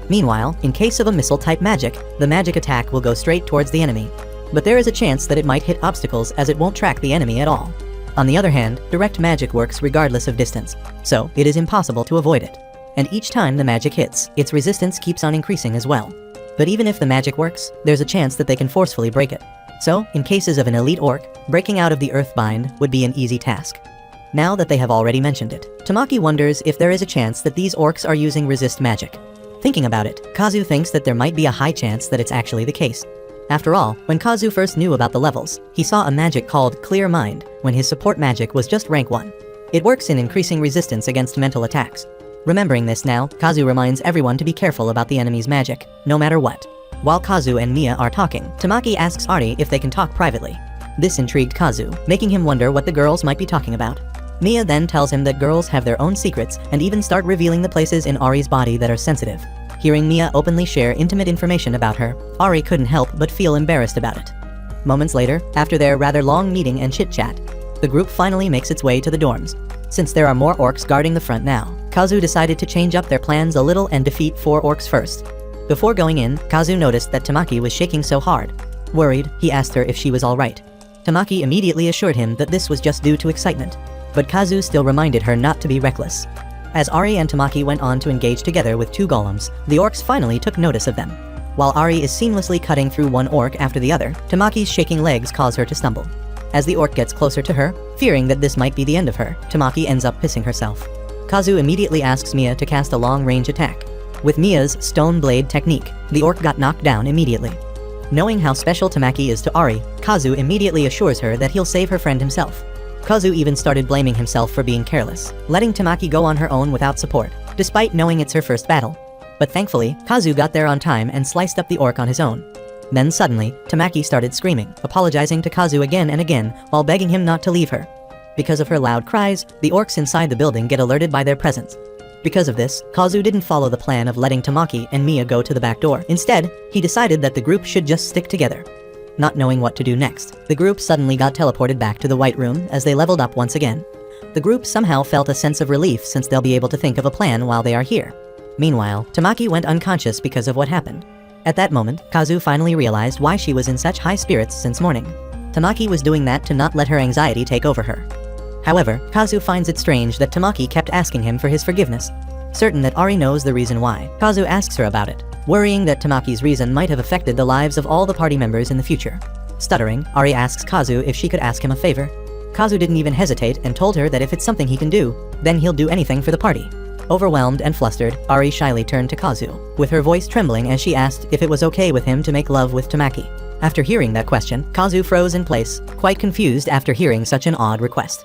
Meanwhile, in case of a missile-type magic, the magic attack will go straight towards the enemy. But there is a chance that it might hit obstacles as it won't track the enemy at all. On the other hand, direct magic works regardless of distance, so it is impossible to avoid it. And each time the magic hits, its resistance keeps on increasing as well. But even if the magic works, there's a chance that they can forcefully break it. So, in cases of an elite orc, breaking out of the Earth Bind would be an easy task. Now that they have already mentioned it, Tamaki wonders if there is a chance that these orcs are using resist magic. Thinking about it, Kazu thinks that there might be a high chance that it's actually the case. After all, when Kazu first knew about the levels, he saw a magic called Clear Mind, when his support magic was just rank 1. It works in increasing resistance against mental attacks. Remembering this now, Kazu reminds everyone to be careful about the enemy's magic, no matter what. While Kazu and Mia are talking, Tamaki asks Ari if they can talk privately. This intrigued Kazu, making him wonder what the girls might be talking about. Mia then tells him that girls have their own secrets and even start revealing the places in Ari's body that are sensitive. Hearing Mia openly share intimate information about her, Ari couldn't help but feel embarrassed about it. Moments later, after their rather long meeting and chit-chat, the group finally makes its way to the dorms. Since there are more orcs guarding the front now, Kazu decided to change up their plans a little and defeat 4 orcs first. Before going in, Kazu noticed that Tamaki was shaking so hard. Worried, he asked her if she was alright. Tamaki immediately assured him that this was just due to excitement, but Kazu still reminded her not to be reckless. As Ari and Tamaki went on to engage together with 2 golems, the orcs finally took notice of them. While Ari is seamlessly cutting through one orc after the other, Tamaki's shaking legs cause her to stumble. As the orc gets closer to her, fearing that this might be the end of her, Tamaki ends up pissing herself. Kazu immediately asks Mia to cast a long-range attack. With Mia's stone blade technique, the orc got knocked down immediately. Knowing how special Tamaki is to Ari, Kazu immediately assures her that he'll save her friend himself. Kazu even started blaming himself for being careless, letting Tamaki go on her own without support, despite knowing it's her first battle. But thankfully, Kazu got there on time and sliced up the orc on his own. Then suddenly, Tamaki started screaming, apologizing to Kazu again and again while begging him not to leave her. Because of her loud cries, the orcs inside the building get alerted by their presence. Because of this, Kazu didn't follow the plan of letting Tamaki and Mia go to the back door. Instead, he decided that the group should just stick together. Not knowing what to do next, the group suddenly got teleported back to the White Room as they leveled up once again. The group somehow felt a sense of relief since they'll be able to think of a plan while they are here. Meanwhile, Tamaki went unconscious because of what happened. At that moment, Kazu finally realized why she was in such high spirits since morning. Tamaki was doing that to not let her anxiety take over her. However, Kazu finds it strange that Tamaki kept asking him for his forgiveness. Certain that Ari knows the reason why, Kazu asks her about it, worrying that Tamaki's reason might have affected the lives of all the party members in the future. Stuttering, Ari asks Kazu if she could ask him a favor. Kazu didn't even hesitate and told her that if it's something he can do, then he'll do anything for the party. Overwhelmed and flustered, Ari shyly turned to Kazu, with her voice trembling as she asked if it was okay with him to make love with Tamaki. After hearing that question, Kazu froze in place, quite confused after hearing such an odd request.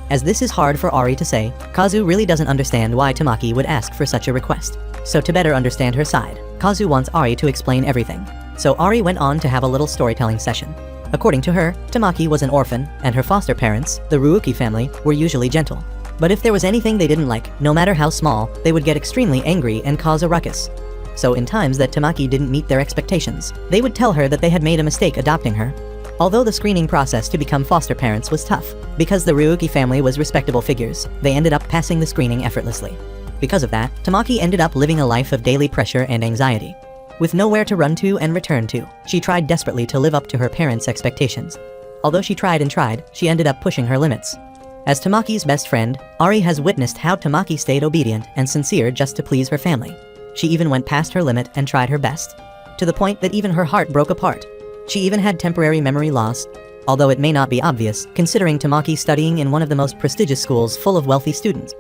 As this is hard for Ari to say, Kazu really doesn't understand why Tamaki would ask for such a request. So to better understand her side, Kazu wants Ari to explain everything. So Ari went on to have a little storytelling session. According to her, Tamaki was an orphan, and her foster parents, the Ryuki family, were usually gentle. But if there was anything they didn't like, no matter how small, they would get extremely angry and cause a ruckus. So in times that Tamaki didn't meet their expectations, they would tell her that they had made a mistake adopting her. Although the screening process to become foster parents was tough, because the Ryuki family was respectable figures, they ended up passing the screening effortlessly. Because of that, Tamaki ended up living a life of daily pressure and anxiety. With nowhere to run to and return to, she tried desperately to live up to her parents' expectations. Although she tried and tried, she ended up pushing her limits. As Tamaki's best friend, Ari has witnessed how Tamaki stayed obedient and sincere just to please her family. She even went past her limit and tried her best, to the point that even her heart broke apart. She even had temporary memory loss, although it may not be obvious, considering Tamaki studying in one of the most prestigious schools full of wealthy students.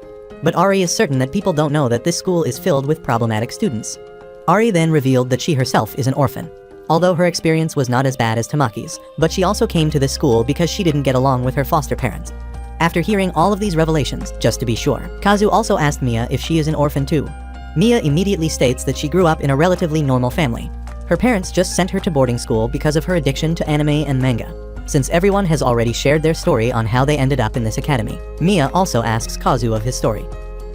But Ari is certain that people don't know that this school is filled with problematic students. Ari then revealed that she herself is an orphan. Although her experience was not as bad as Tamaki's, but she also came to this school because she didn't get along with her foster parents. After hearing all of these revelations, just to be sure, Kazu also asked Mia if she is an orphan too. Mia immediately states that she grew up in a relatively normal family. Her parents just sent her to boarding school because of her addiction to anime and manga. Since everyone has already shared their story on how they ended up in this academy, Mia also asks Kazu of his story.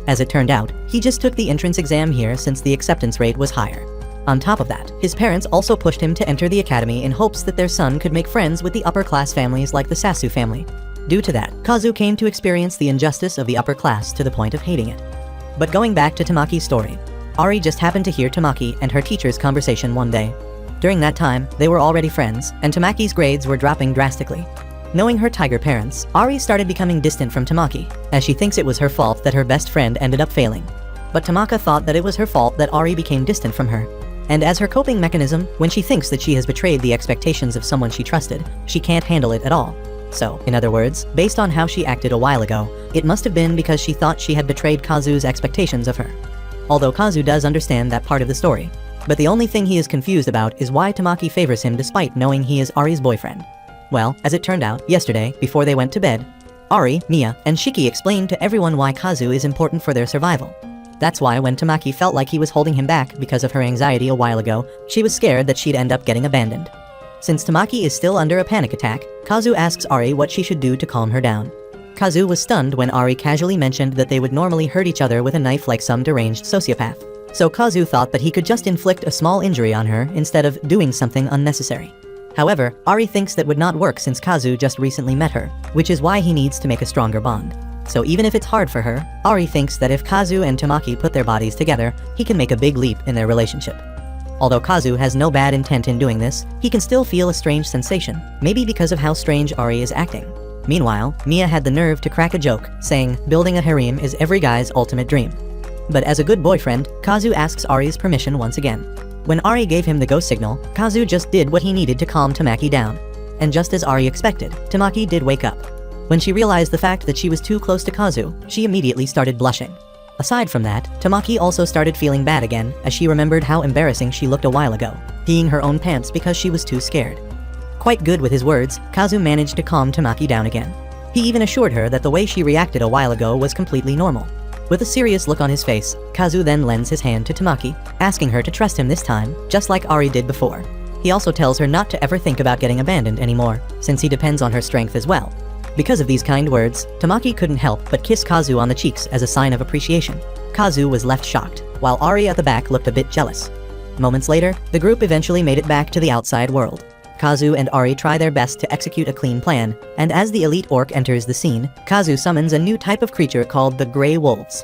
As it turned out, he just took the entrance exam here since the acceptance rate was higher. On top of that, his parents also pushed him to enter the academy in hopes that their son could make friends with the upper-class families like the Sasu family. Due to that, Kazu came to experience the injustice of the upper class to the point of hating it. But going back to Tamaki's story, Ari just happened to hear Tamaki and her teacher's conversation one day. During that time, they were already friends, and Tamaki's grades were dropping drastically. Knowing her tiger parents, Ari started becoming distant from Tamaki, as she thinks it was her fault that her best friend ended up failing. But Tamaka thought that it was her fault that Ari became distant from her. And as her coping mechanism, when she thinks that she has betrayed the expectations of someone she trusted, she can't handle it at all. So, in other words, based on how she acted a while ago, it must have been because she thought she had betrayed Kazu's expectations of her. Although Kazu does understand that part of the story. But the only thing he is confused about is why Tamaki favors him despite knowing he is Ari's boyfriend. Well, as it turned out, yesterday, before they went to bed, Ari, Mia, and Shiki explained to everyone why Kazu is important for their survival. That's why when Tamaki felt like he was holding him back because of her anxiety a while ago, she was scared that she'd end up getting abandoned. Since Tamaki is still under a panic attack, Kazu asks Ari what she should do to calm her down. Kazu was stunned when Ari casually mentioned that they would normally hurt each other with a knife like some deranged sociopath. So Kazu thought that he could just inflict a small injury on her instead of doing something unnecessary. However, Ari thinks that would not work since Kazu just recently met her, which is why he needs to make a stronger bond. So even if it's hard for her, Ari thinks that if Kazu and Tamaki put their bodies together, he can make a big leap in their relationship. Although Kazu has no bad intent in doing this, he can still feel a strange sensation, maybe because of how strange Ari is acting. Meanwhile, Mia had the nerve to crack a joke, saying, building a harem is every guy's ultimate dream. But as a good boyfriend, Kazu asks Ari's permission once again. When Ari gave him the go signal, Kazu just did what he needed to calm Tamaki down. and just as Ari expected, Tamaki did wake up. When she realized the fact that she was too close to Kazu, she immediately started blushing. Aside from that, Tamaki also started feeling bad again as she remembered how embarrassing she looked a while ago, peeing her own pants because she was too scared. Quite good with his words, Kazu managed to calm Tamaki down again. He even assured her that the way she reacted a while ago was completely normal. With a serious look on his face, Kazu then lends his hand to Tamaki, asking her to trust him this time, just like Ari did before. He also tells her not to ever think about getting abandoned anymore, since he depends on her strength as well. Because of these kind words, Tamaki couldn't help but kiss Kazu on the cheeks as a sign of appreciation. Kazu was left shocked, while Ari at the back looked a bit jealous. Moments later, the group eventually made it back to the outside world. Kazu and Ari try their best to execute a clean plan, and as the elite orc enters the scene, Kazu summons a new type of creature called the Grey Wolves.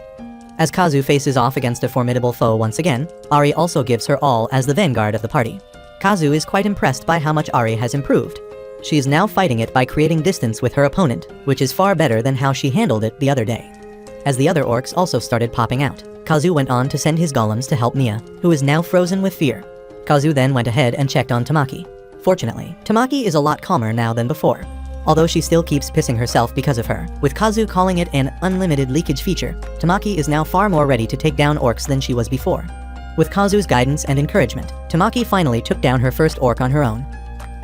As Kazu faces off against a formidable foe once again, Ari also gives her all as the vanguard of the party. Kazu is quite impressed by how much Ari has improved. She is now fighting it by creating distance with her opponent, which is far better than how she handled it the other day. As the other orcs also started popping out, Kazu went on to send his golems to help Mia, who is now frozen with fear. Kazu then went ahead and checked on Tamaki. Fortunately, Tamaki is a lot calmer now than before. Although she still keeps pissing herself because of her, with Kazu calling it an unlimited leakage feature, Tamaki is now far more ready to take down orcs than she was before. With Kazu's guidance and encouragement, Tamaki finally took down her first orc on her own.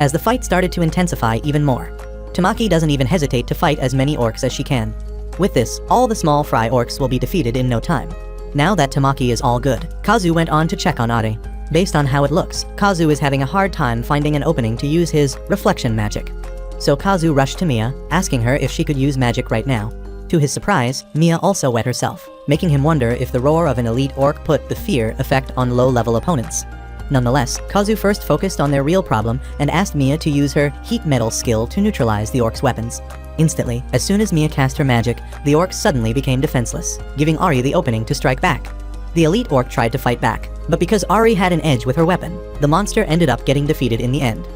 As the fight started to intensify even more, Tamaki doesn't even hesitate to fight as many orcs as she can. With this, all the small fry orcs will be defeated in no time. Now that Tamaki is all good, Kazu went on to check on Ari. Based on how it looks, Kazu is having a hard time finding an opening to use his reflection magic. So Kazu rushed to Mia, asking her if she could use magic right now. To his surprise, Mia also wet herself, making him wonder if the roar of an elite orc put the fear effect on low-level opponents. Nonetheless, Kazu first focused on their real problem and asked Mia to use her heat metal skill to neutralize the orc's weapons. Instantly, as soon as Mia cast her magic, the orc suddenly became defenseless, giving Ari the opening to strike back. The elite orc tried to fight back, but because Ari had an edge with her weapon, the monster ended up getting defeated in the end.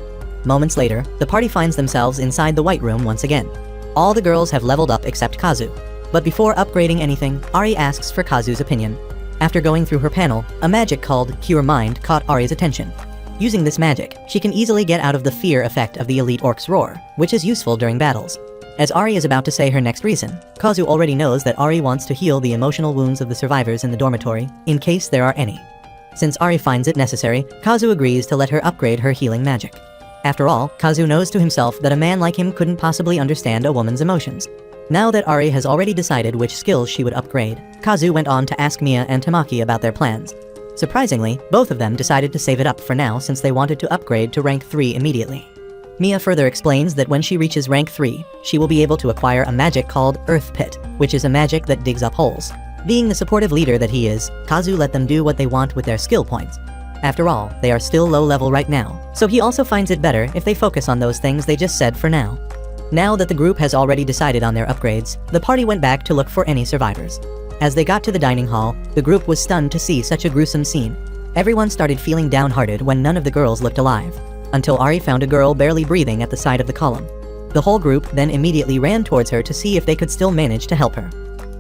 Moments later, the party finds themselves inside the White Room once again. All the girls have leveled up except Kazu. But before upgrading anything, Ari asks for Kazu's opinion. After going through her panel, a magic called Cure Mind caught Ari's attention. Using this magic, she can easily get out of the fear effect of the elite orc's roar, which is useful during battles. As Ari is about to say her next reason, Kazu already knows that Ari wants to heal the emotional wounds of the survivors in the dormitory, in case there are any. Since Ari finds it necessary, Kazu agrees to let her upgrade her healing magic. After all, Kazu knows to himself that a man like him couldn't possibly understand a woman's emotions. Now that Ari has already decided which skills she would upgrade, Kazu went on to ask Mia and Tamaki about their plans. Surprisingly, both of them decided to save it up for now since they wanted to upgrade to rank 3 immediately. Mia further explains that when she reaches rank 3, she will be able to acquire a magic called Earth Pit, which is a magic that digs up holes. Being the supportive leader that he is, Kazu let them do what they want with their skill points. After all, they are still low level right now, so he also finds it better if they focus on those things they just said for now. Now that the group has already decided on their upgrades, the party went back to look for any survivors. As they got to the dining hall, the group was stunned to see such a gruesome scene. Everyone started feeling downhearted when none of the girls looked alive, until Ari found a girl barely breathing at the side of the column. The whole group then immediately ran towards her to see if they could still manage to help her.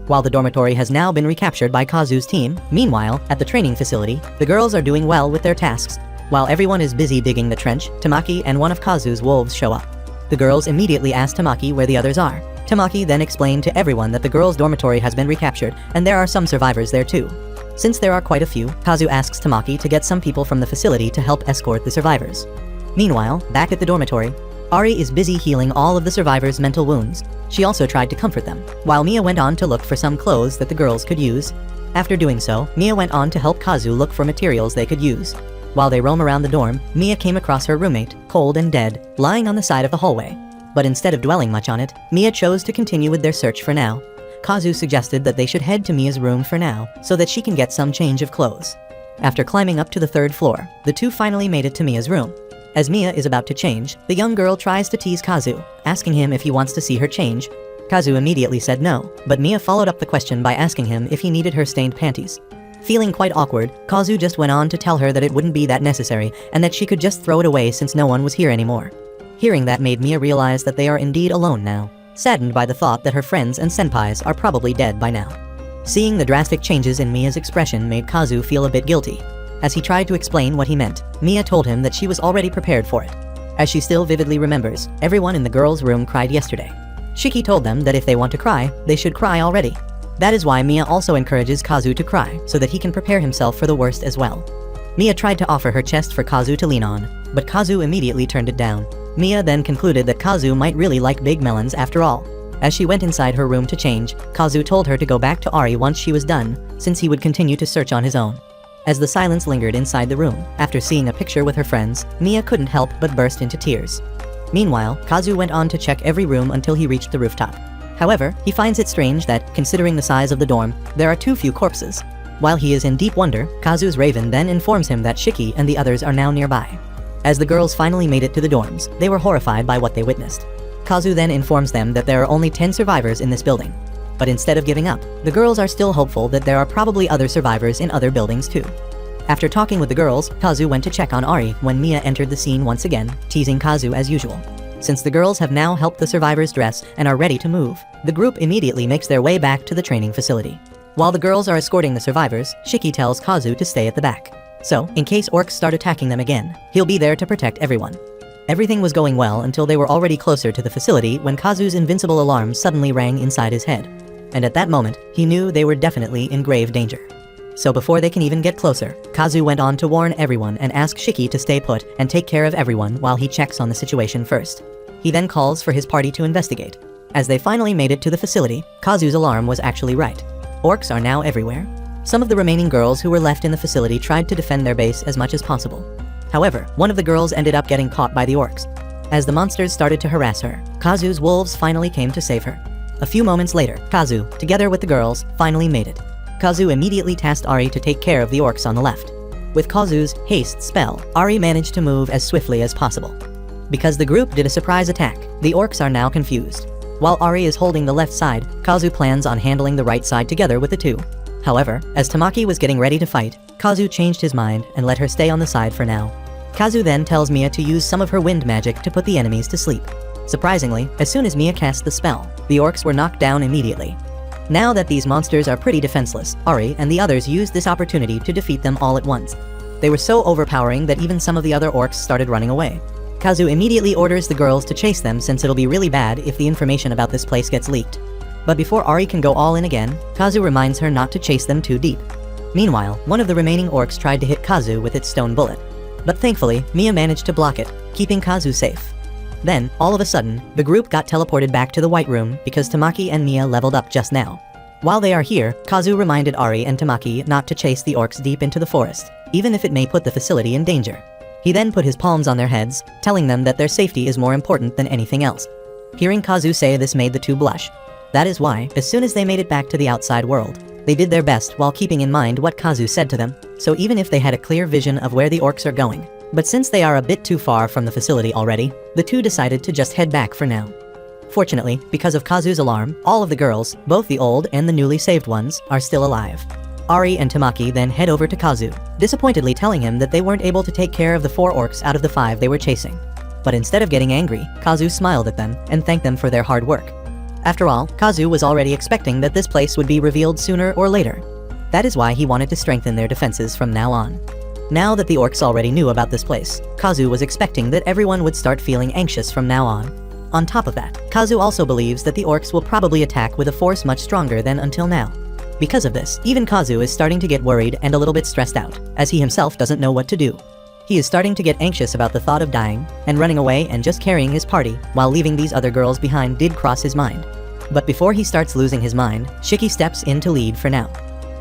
While the dormitory has now been recaptured by Kazu's team, meanwhile, at the training facility, the girls are doing well with their tasks. While everyone is busy digging the trench, Tamaki and one of Kazu's wolves show up. The girls immediately ask Tamaki where the others are. Tamaki then explained to everyone that the girls' dormitory has been recaptured, and there are some survivors there too. Since there are quite a few, Kazu asks Tamaki to get some people from the facility to help escort the survivors. Meanwhile, back at the dormitory, Ari is busy healing all of the survivors' mental wounds. She also tried to comfort them, while Mia went on to look for some clothes that the girls could use. After doing so, Mia went on to help Kazu look for materials they could use. While they roam around the dorm, Mia came across her roommate, cold and dead, lying on the side of the hallway. But instead of dwelling much on it, Mia chose to continue with their search for now. Kazu suggested that they should head to Mia's room for now, so that she can get some change of clothes. After climbing up to the 3rd floor, the two finally made it to Mia's room. As Mia is about to change, the young girl tries to tease Kazu, asking him if he wants to see her change. Kazu immediately said no, but Mia followed up the question by asking him if he needed her stained panties. Feeling quite awkward, Kazu just went on to tell her that it wouldn't be that necessary and that she could just throw it away since no one was here anymore. Hearing that made Mia realize that they are indeed alone now, saddened by the thought that her friends and senpais are probably dead by now. Seeing the drastic changes in Mia's expression made Kazu feel a bit guilty. As he tried to explain what he meant, Mia told him that she was already prepared for it. As she still vividly remembers, everyone in the girls' room cried yesterday. Shiki told them that if they want to cry, they should cry already. That is why Mia also encourages Kazu to cry, so that he can prepare himself for the worst as well. Mia tried to offer her chest for Kazu to lean on, but Kazu immediately turned it down. Mia then concluded that Kazu might really like big melons after all. As she went inside her room to change, Kazu told her to go back to Ari once she was done, since he would continue to search on his own. As the silence lingered inside the room, after seeing a picture with her friends, Mia couldn't help but burst into tears. Meanwhile, Kazu went on to check every room until he reached the rooftop. However, he finds it strange that, considering the size of the dorm, there are too few corpses. While he is in deep wonder, Kazu's raven then informs him that Shiki and the others are now nearby. As the girls finally made it to the dorms, they were horrified by what they witnessed. Kazu then informs them that there are only 10 survivors in this building. But instead of giving up, the girls are still hopeful that there are probably other survivors in other buildings too. After talking with the girls, Kazu went to check on Ari when Mia entered the scene once again, teasing Kazu as usual. Since the girls have now helped the survivors dress and are ready to move, the group immediately makes their way back to the training facility. While the girls are escorting the survivors, Shiki tells Kazu to stay at the back. So, in case orcs start attacking them again, he'll be there to protect everyone. Everything was going well until they were already closer to the facility when Kazu's invincible alarm suddenly rang inside his head. And at that moment, he knew they were definitely in grave danger. So before they can even get closer, Kazu went on to warn everyone and ask Shiki to stay put and take care of everyone while he checks on the situation first. He then calls for his party to investigate. As they finally made it to the facility, Kazu's alarm was actually right. Orcs are now everywhere. Some of the remaining girls who were left in the facility tried to defend their base as much as possible. However, one of the girls ended up getting caught by the orcs. As the monsters started to harass her, Kazu's wolves finally came to save her. A few moments later, Kazu, together with the girls, finally made it. Kazu immediately tasked Ari to take care of the orcs on the left. With Kazu's haste spell, Ari managed to move as swiftly as possible. Because the group did a surprise attack, the orcs are now confused. While Ari is holding the left side, Kazu plans on handling the right side together with the two. However, as Tamaki was getting ready to fight, Kazu changed his mind and let her stay on the side for now. Kazu then tells Mia to use some of her wind magic to put the enemies to sleep. Surprisingly, as soon as Mia cast the spell, the orcs were knocked down immediately. Now that these monsters are pretty defenseless, Ari and the others used this opportunity to defeat them all at once. They were so overpowering that even some of the other orcs started running away. Kazu immediately orders the girls to chase them since it'll be really bad if the information about this place gets leaked. But before Ari can go all in again, Kazu reminds her not to chase them too deep. Meanwhile, one of the remaining orcs tried to hit Kazu with its stone bullet. But thankfully, Mia managed to block it, keeping Kazu safe. Then, all of a sudden, the group got teleported back to the White Room because Tamaki and Mia leveled up just now. While they are here, Kazu reminded Ari and Tamaki not to chase the orcs deep into the forest, even if it may put the facility in danger. He then put his palms on their heads, telling them that their safety is more important than anything else. Hearing Kazu say this made the two blush. That is why, as soon as they made it back to the outside world, they did their best while keeping in mind what Kazu said to them, so even if they had a clear vision of where the orcs are going. But since they are a bit too far from the facility already, the two decided to just head back for now. Fortunately, because of Kazu's alarm, all of the girls, both the old and the newly saved ones, are still alive. Ari and Tamaki then head over to Kazu, disappointedly telling him that they weren't able to take care of the 4 orcs out of the 5 they were chasing. But instead of getting angry, Kazu smiled at them and thanked them for their hard work. After all, Kazu was already expecting that this place would be revealed sooner or later. That is why he wanted to strengthen their defenses from now on. Now that the orcs already knew about this place, Kazu was expecting that everyone would start feeling anxious from now on. On top of that, Kazu also believes that the orcs will probably attack with a force much stronger than until now. Because of this, even Kazu is starting to get worried and a little bit stressed out, as he himself doesn't know what to do. He is starting to get anxious about the thought of dying, and running away and just carrying his party, while leaving these other girls behind did cross his mind. But before he starts losing his mind, Shiki steps in to lead for now.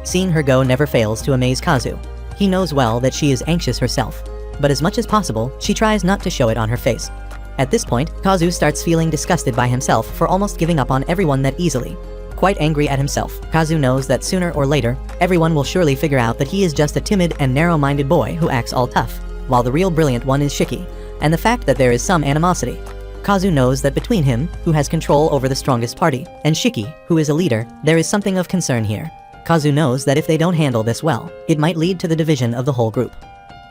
Seeing her go never fails to amaze Kazu. He knows well that she is anxious herself, but as much as possible, she tries not to show it on her face. At this point, Kazu starts feeling disgusted by himself for almost giving up on everyone that easily. Quite angry at himself, Kazu knows that sooner or later, everyone will surely figure out that he is just a timid and narrow-minded boy who acts all tough, while the real brilliant one is Shiki, and the fact that there is some animosity. Kazu knows that between him, who has control over the strongest party, and Shiki, who is a leader, there is something of concern here. Kazu knows that if they don't handle this well, it might lead to the division of the whole group.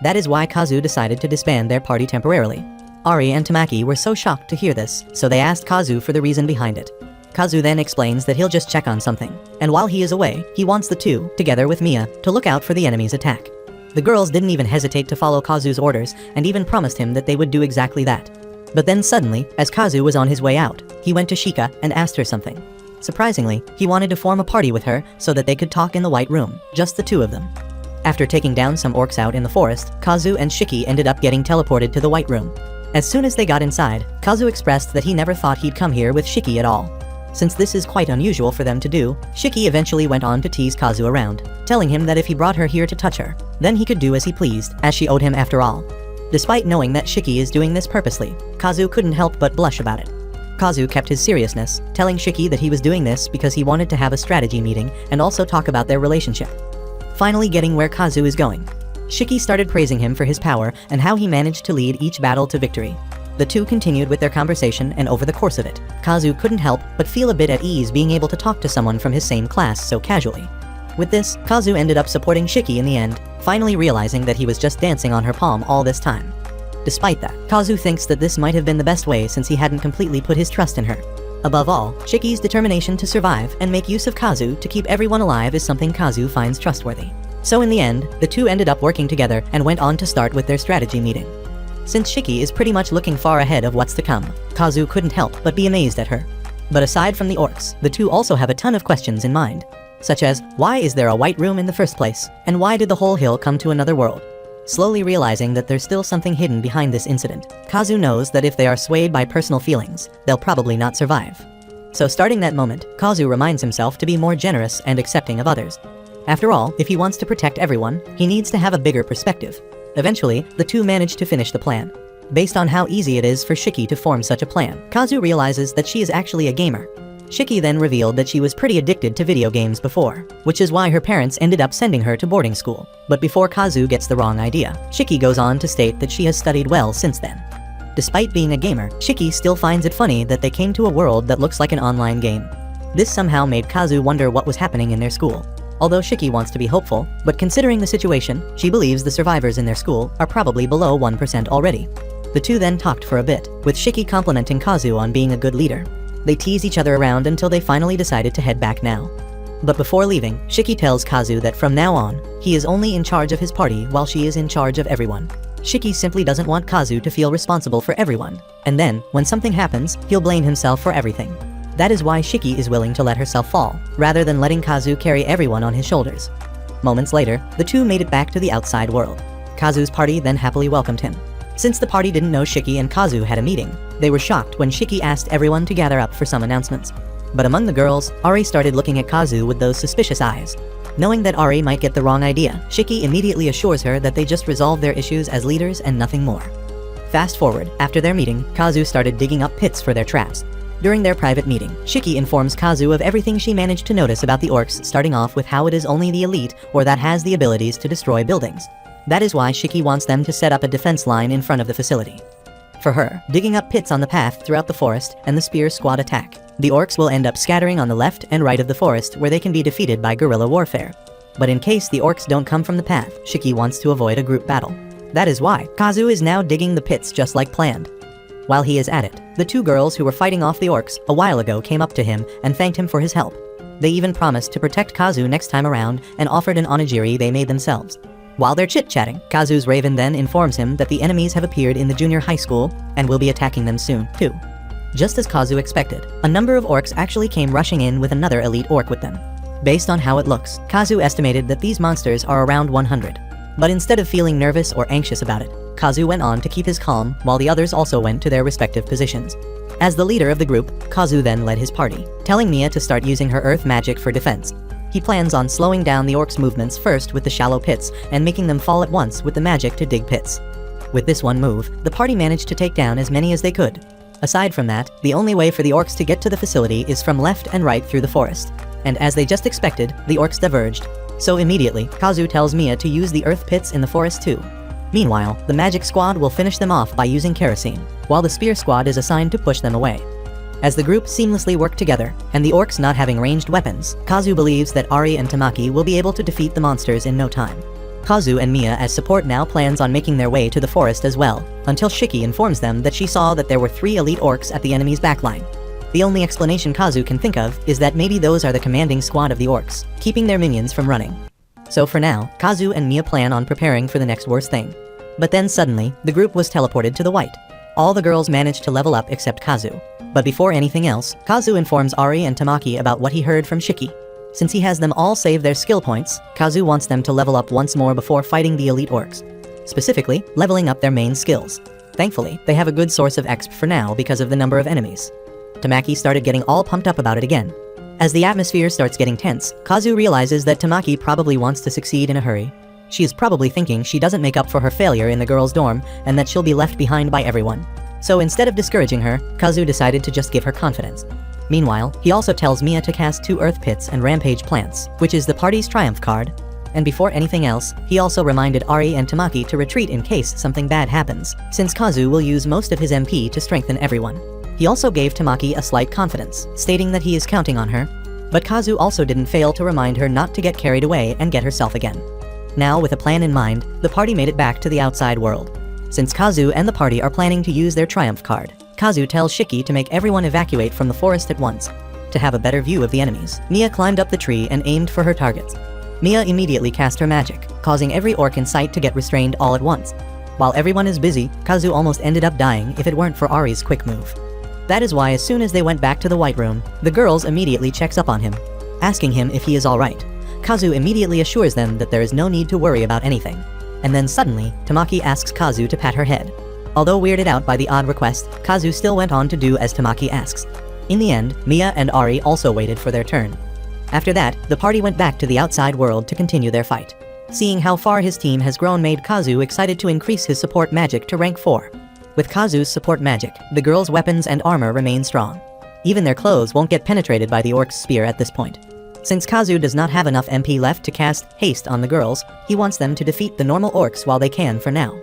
That is why Kazu decided to disband their party temporarily. Ari and Tamaki were so shocked to hear this, so they asked Kazu for the reason behind it. Kazu then explains that he'll just check on something, and while he is away, he wants the two, together with Mia, to look out for the enemy's attack. The girls didn't even hesitate to follow Kazu's orders and even promised him that they would do exactly that. But then suddenly, as Kazu was on his way out, he went to Shika and asked her something. Surprisingly, he wanted to form a party with her so that they could talk in the White Room, just the two of them. After taking down some orcs out in the forest, Kazu and Shiki ended up getting teleported to the White Room. As soon as they got inside, Kazu expressed that he never thought he'd come here with Shiki at all. Since this is quite unusual for them to do, Shiki eventually went on to tease Kazu around, telling him that if he brought her here to touch her, then he could do as he pleased, as she owed him after all. Despite knowing that Shiki is doing this purposely, Kazu couldn't help but blush about it. Kazu kept his seriousness, telling Shiki that he was doing this because he wanted to have a strategy meeting and also talk about their relationship. Finally getting where Kazu is going, Shiki started praising him for his power and how he managed to lead each battle to victory. The two continued with their conversation, and over the course of it, Kazu couldn't help but feel a bit at ease being able to talk to someone from his same class so casually. With this, Kazu ended up supporting Shiki in the end, finally realizing that he was just dancing on her palm all this time. Despite that, Kazu thinks that this might have been the best way since he hadn't completely put his trust in her. Above all, Shiki's determination to survive and make use of Kazu to keep everyone alive is something Kazu finds trustworthy. So in the end, the two ended up working together and went on to start with their strategy meeting. Since Shiki is pretty much looking far ahead of what's to come, Kazu couldn't help but be amazed at her. But aside from the orcs, the two also have a ton of questions in mind. Such as, why is there a White Room in the first place? And why did the whole hill come to another world? Slowly realizing that there's still something hidden behind this incident, Kazu knows that if they are swayed by personal feelings, they'll probably not survive. So starting that moment, Kazu reminds himself to be more generous and accepting of others. After all, if he wants to protect everyone, he needs to have a bigger perspective. Eventually, the two manage to finish the plan. Based on how easy it is for Shiki to form such a plan, Kazu realizes that she is actually a gamer. Shiki then revealed that she was pretty addicted to video games before, which is why her parents ended up sending her to boarding school. But before Kazu gets the wrong idea, Shiki goes on to state that she has studied well since then. Despite being a gamer, Shiki still finds it funny that they came to a world that looks like an online game. This somehow made Kazu wonder what was happening in their school. Although Shiki wants to be hopeful, but considering the situation, she believes the survivors in their school are probably below 1% already. The two then talked for a bit, with Shiki complimenting Kazu on being a good leader. They tease each other around until they finally decided to head back now. But before leaving, Shiki tells Kazu that from now on, he is only in charge of his party while she is in charge of everyone. Shiki simply doesn't want Kazu to feel responsible for everyone, and then, when something happens, he'll blame himself for everything. That is why Shiki is willing to let herself fall, rather than letting Kazu carry everyone on his shoulders. Moments later, the two made it back to the outside world. Kazu's party then happily welcomed him. Since the party didn't know Shiki and Kazu had a meeting, they were shocked when Shiki asked everyone to gather up for some announcements. But among the girls, Ari started looking at Kazu with those suspicious eyes. Knowing that Ari might get the wrong idea, Shiki immediately assures her that they just resolved their issues as leaders and nothing more. Fast forward, after their meeting, Kazu started digging up pits for their traps. During their private meeting, Shiki informs Kazu of everything she managed to notice about the orcs, starting off with how it is only the elite or that has the abilities to destroy buildings. That is why Shiki wants them to set up a defense line in front of the facility. For her, digging up pits on the path throughout the forest and the spear squad attack, the orcs will end up scattering on the left and right of the forest where they can be defeated by guerrilla warfare. But in case the orcs don't come from the path, Shiki wants to avoid a group battle. That is why Kazu is now digging the pits just like planned. While he is at it, the two girls who were fighting off the orcs a while ago came up to him and thanked him for his help. They even promised to protect Kazu next time around and offered an onigiri they made themselves. While they're chit-chatting, Kazu's raven then informs him that the enemies have appeared in the junior high school and will be attacking them soon, too. Just as Kazu expected, a number of orcs actually came rushing in with another elite orc with them. Based on how it looks, Kazu estimated that these monsters are around 100. But instead of feeling nervous or anxious about it, Kazu went on to keep his calm while the others also went to their respective positions. As the leader of the group, Kazu then led his party, telling Mia to start using her earth magic for defense. He plans on slowing down the orcs' movements first with the shallow pits and making them fall at once with the magic to dig pits. With this one move, the party managed to take down as many as they could. Aside from that, the only way for the orcs to get to the facility is from left and right through the forest. And as they just expected, the orcs diverged. So immediately, Kazu tells Mia to use the earth pits in the forest too. Meanwhile, the magic squad will finish them off by using kerosene, while the spear squad is assigned to push them away. As the group seamlessly work together, and the orcs not having ranged weapons, Kazu believes that Ari and Tamaki will be able to defeat the monsters in no time. Kazu and Mia as support now plans on making their way to the forest as well, until Shiki informs them that she saw that there were 3 elite orcs at the enemy's backline. The only explanation Kazu can think of is that maybe those are the commanding squad of the orcs, keeping their minions from running. So for now, Kazu and Mia plan on preparing for the next worst thing. But then suddenly, the group was teleported to the white. All the girls managed to level up except Kazu. But before anything else, Kazu informs Ari and Tamaki about what he heard from Shiki. Since he has them all save their skill points, Kazu wants them to level up once more before fighting the elite orcs. Specifically, leveling up their main skills. Thankfully, they have a good source of exp for now because of the number of enemies. Tamaki started getting all pumped up about it again. As the atmosphere starts getting tense, Kazu realizes that Tamaki probably wants to succeed in a hurry. She is probably thinking she doesn't make up for her failure in the girls' dorm and that she'll be left behind by everyone. So instead of discouraging her, Kazu decided to just give her confidence. Meanwhile, he also tells Mia to cast 2 earth pits and rampage plants, which is the party's triumph card. And before anything else, he also reminded Ari and Tamaki to retreat in case something bad happens, since Kazu will use most of his MP to strengthen everyone. He also gave Tamaki a slight confidence, stating that he is counting on her. But Kazu also didn't fail to remind her not to get carried away and get herself again. Now, with a plan in mind, the party made it back to the outside world. Since Kazu and the party are planning to use their triumph card, Kazu tells Shiki to make everyone evacuate from the forest at once. To have a better view of the enemies, Mia climbed up the tree and aimed for her targets. Mia immediately cast her magic, causing every orc in sight to get restrained all at once. While everyone is busy, Kazu almost ended up dying if it weren't for Ari's quick move. That is why as soon as they went back to the white room, the girls immediately checks up on him, asking him if he is alright. Kazu immediately assures them that there is no need to worry about anything. And then suddenly, Tamaki asks Kazu to pat her head. Although weirded out by the odd request, Kazu still went on to do as Tamaki asks. In the end, Mia and Ari also waited for their turn. After that, the party went back to the outside world to continue their fight. Seeing how far his team has grown made Kazu excited to increase his support magic to rank 4. With Kazu's support magic, the girls' weapons and armor remain strong. Even their clothes won't get penetrated by the orc's spear at this point. Since Kazu does not have enough MP left to cast haste on the girls, he wants them to defeat the normal orcs while they can for now.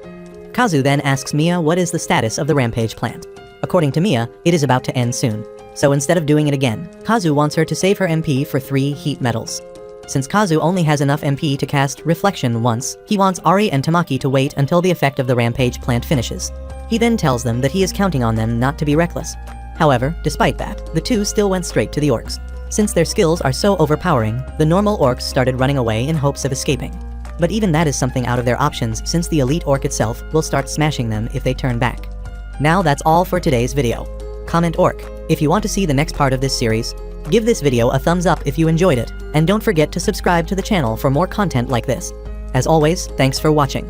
Kazu then asks Mia what is the status of the rampage plant. According to Mia, it is about to end soon. So instead of doing it again, Kazu wants her to save her MP for 3 heat medals. Since Kazu only has enough MP to cast Reflection once, he wants Ari and Tamaki to wait until the effect of the rampage plant finishes. He then tells them that he is counting on them not to be reckless. However, despite that, the two still went straight to the orcs. Since their skills are so overpowering, the normal orcs started running away in hopes of escaping. But even that is something out of their options since the elite orc itself will start smashing them if they turn back. Now that's all for today's video. Comment orc if you want to see the next part of this series. Give this video a thumbs up if you enjoyed it, and don't forget to subscribe to the channel for more content like this. As always, thanks for watching.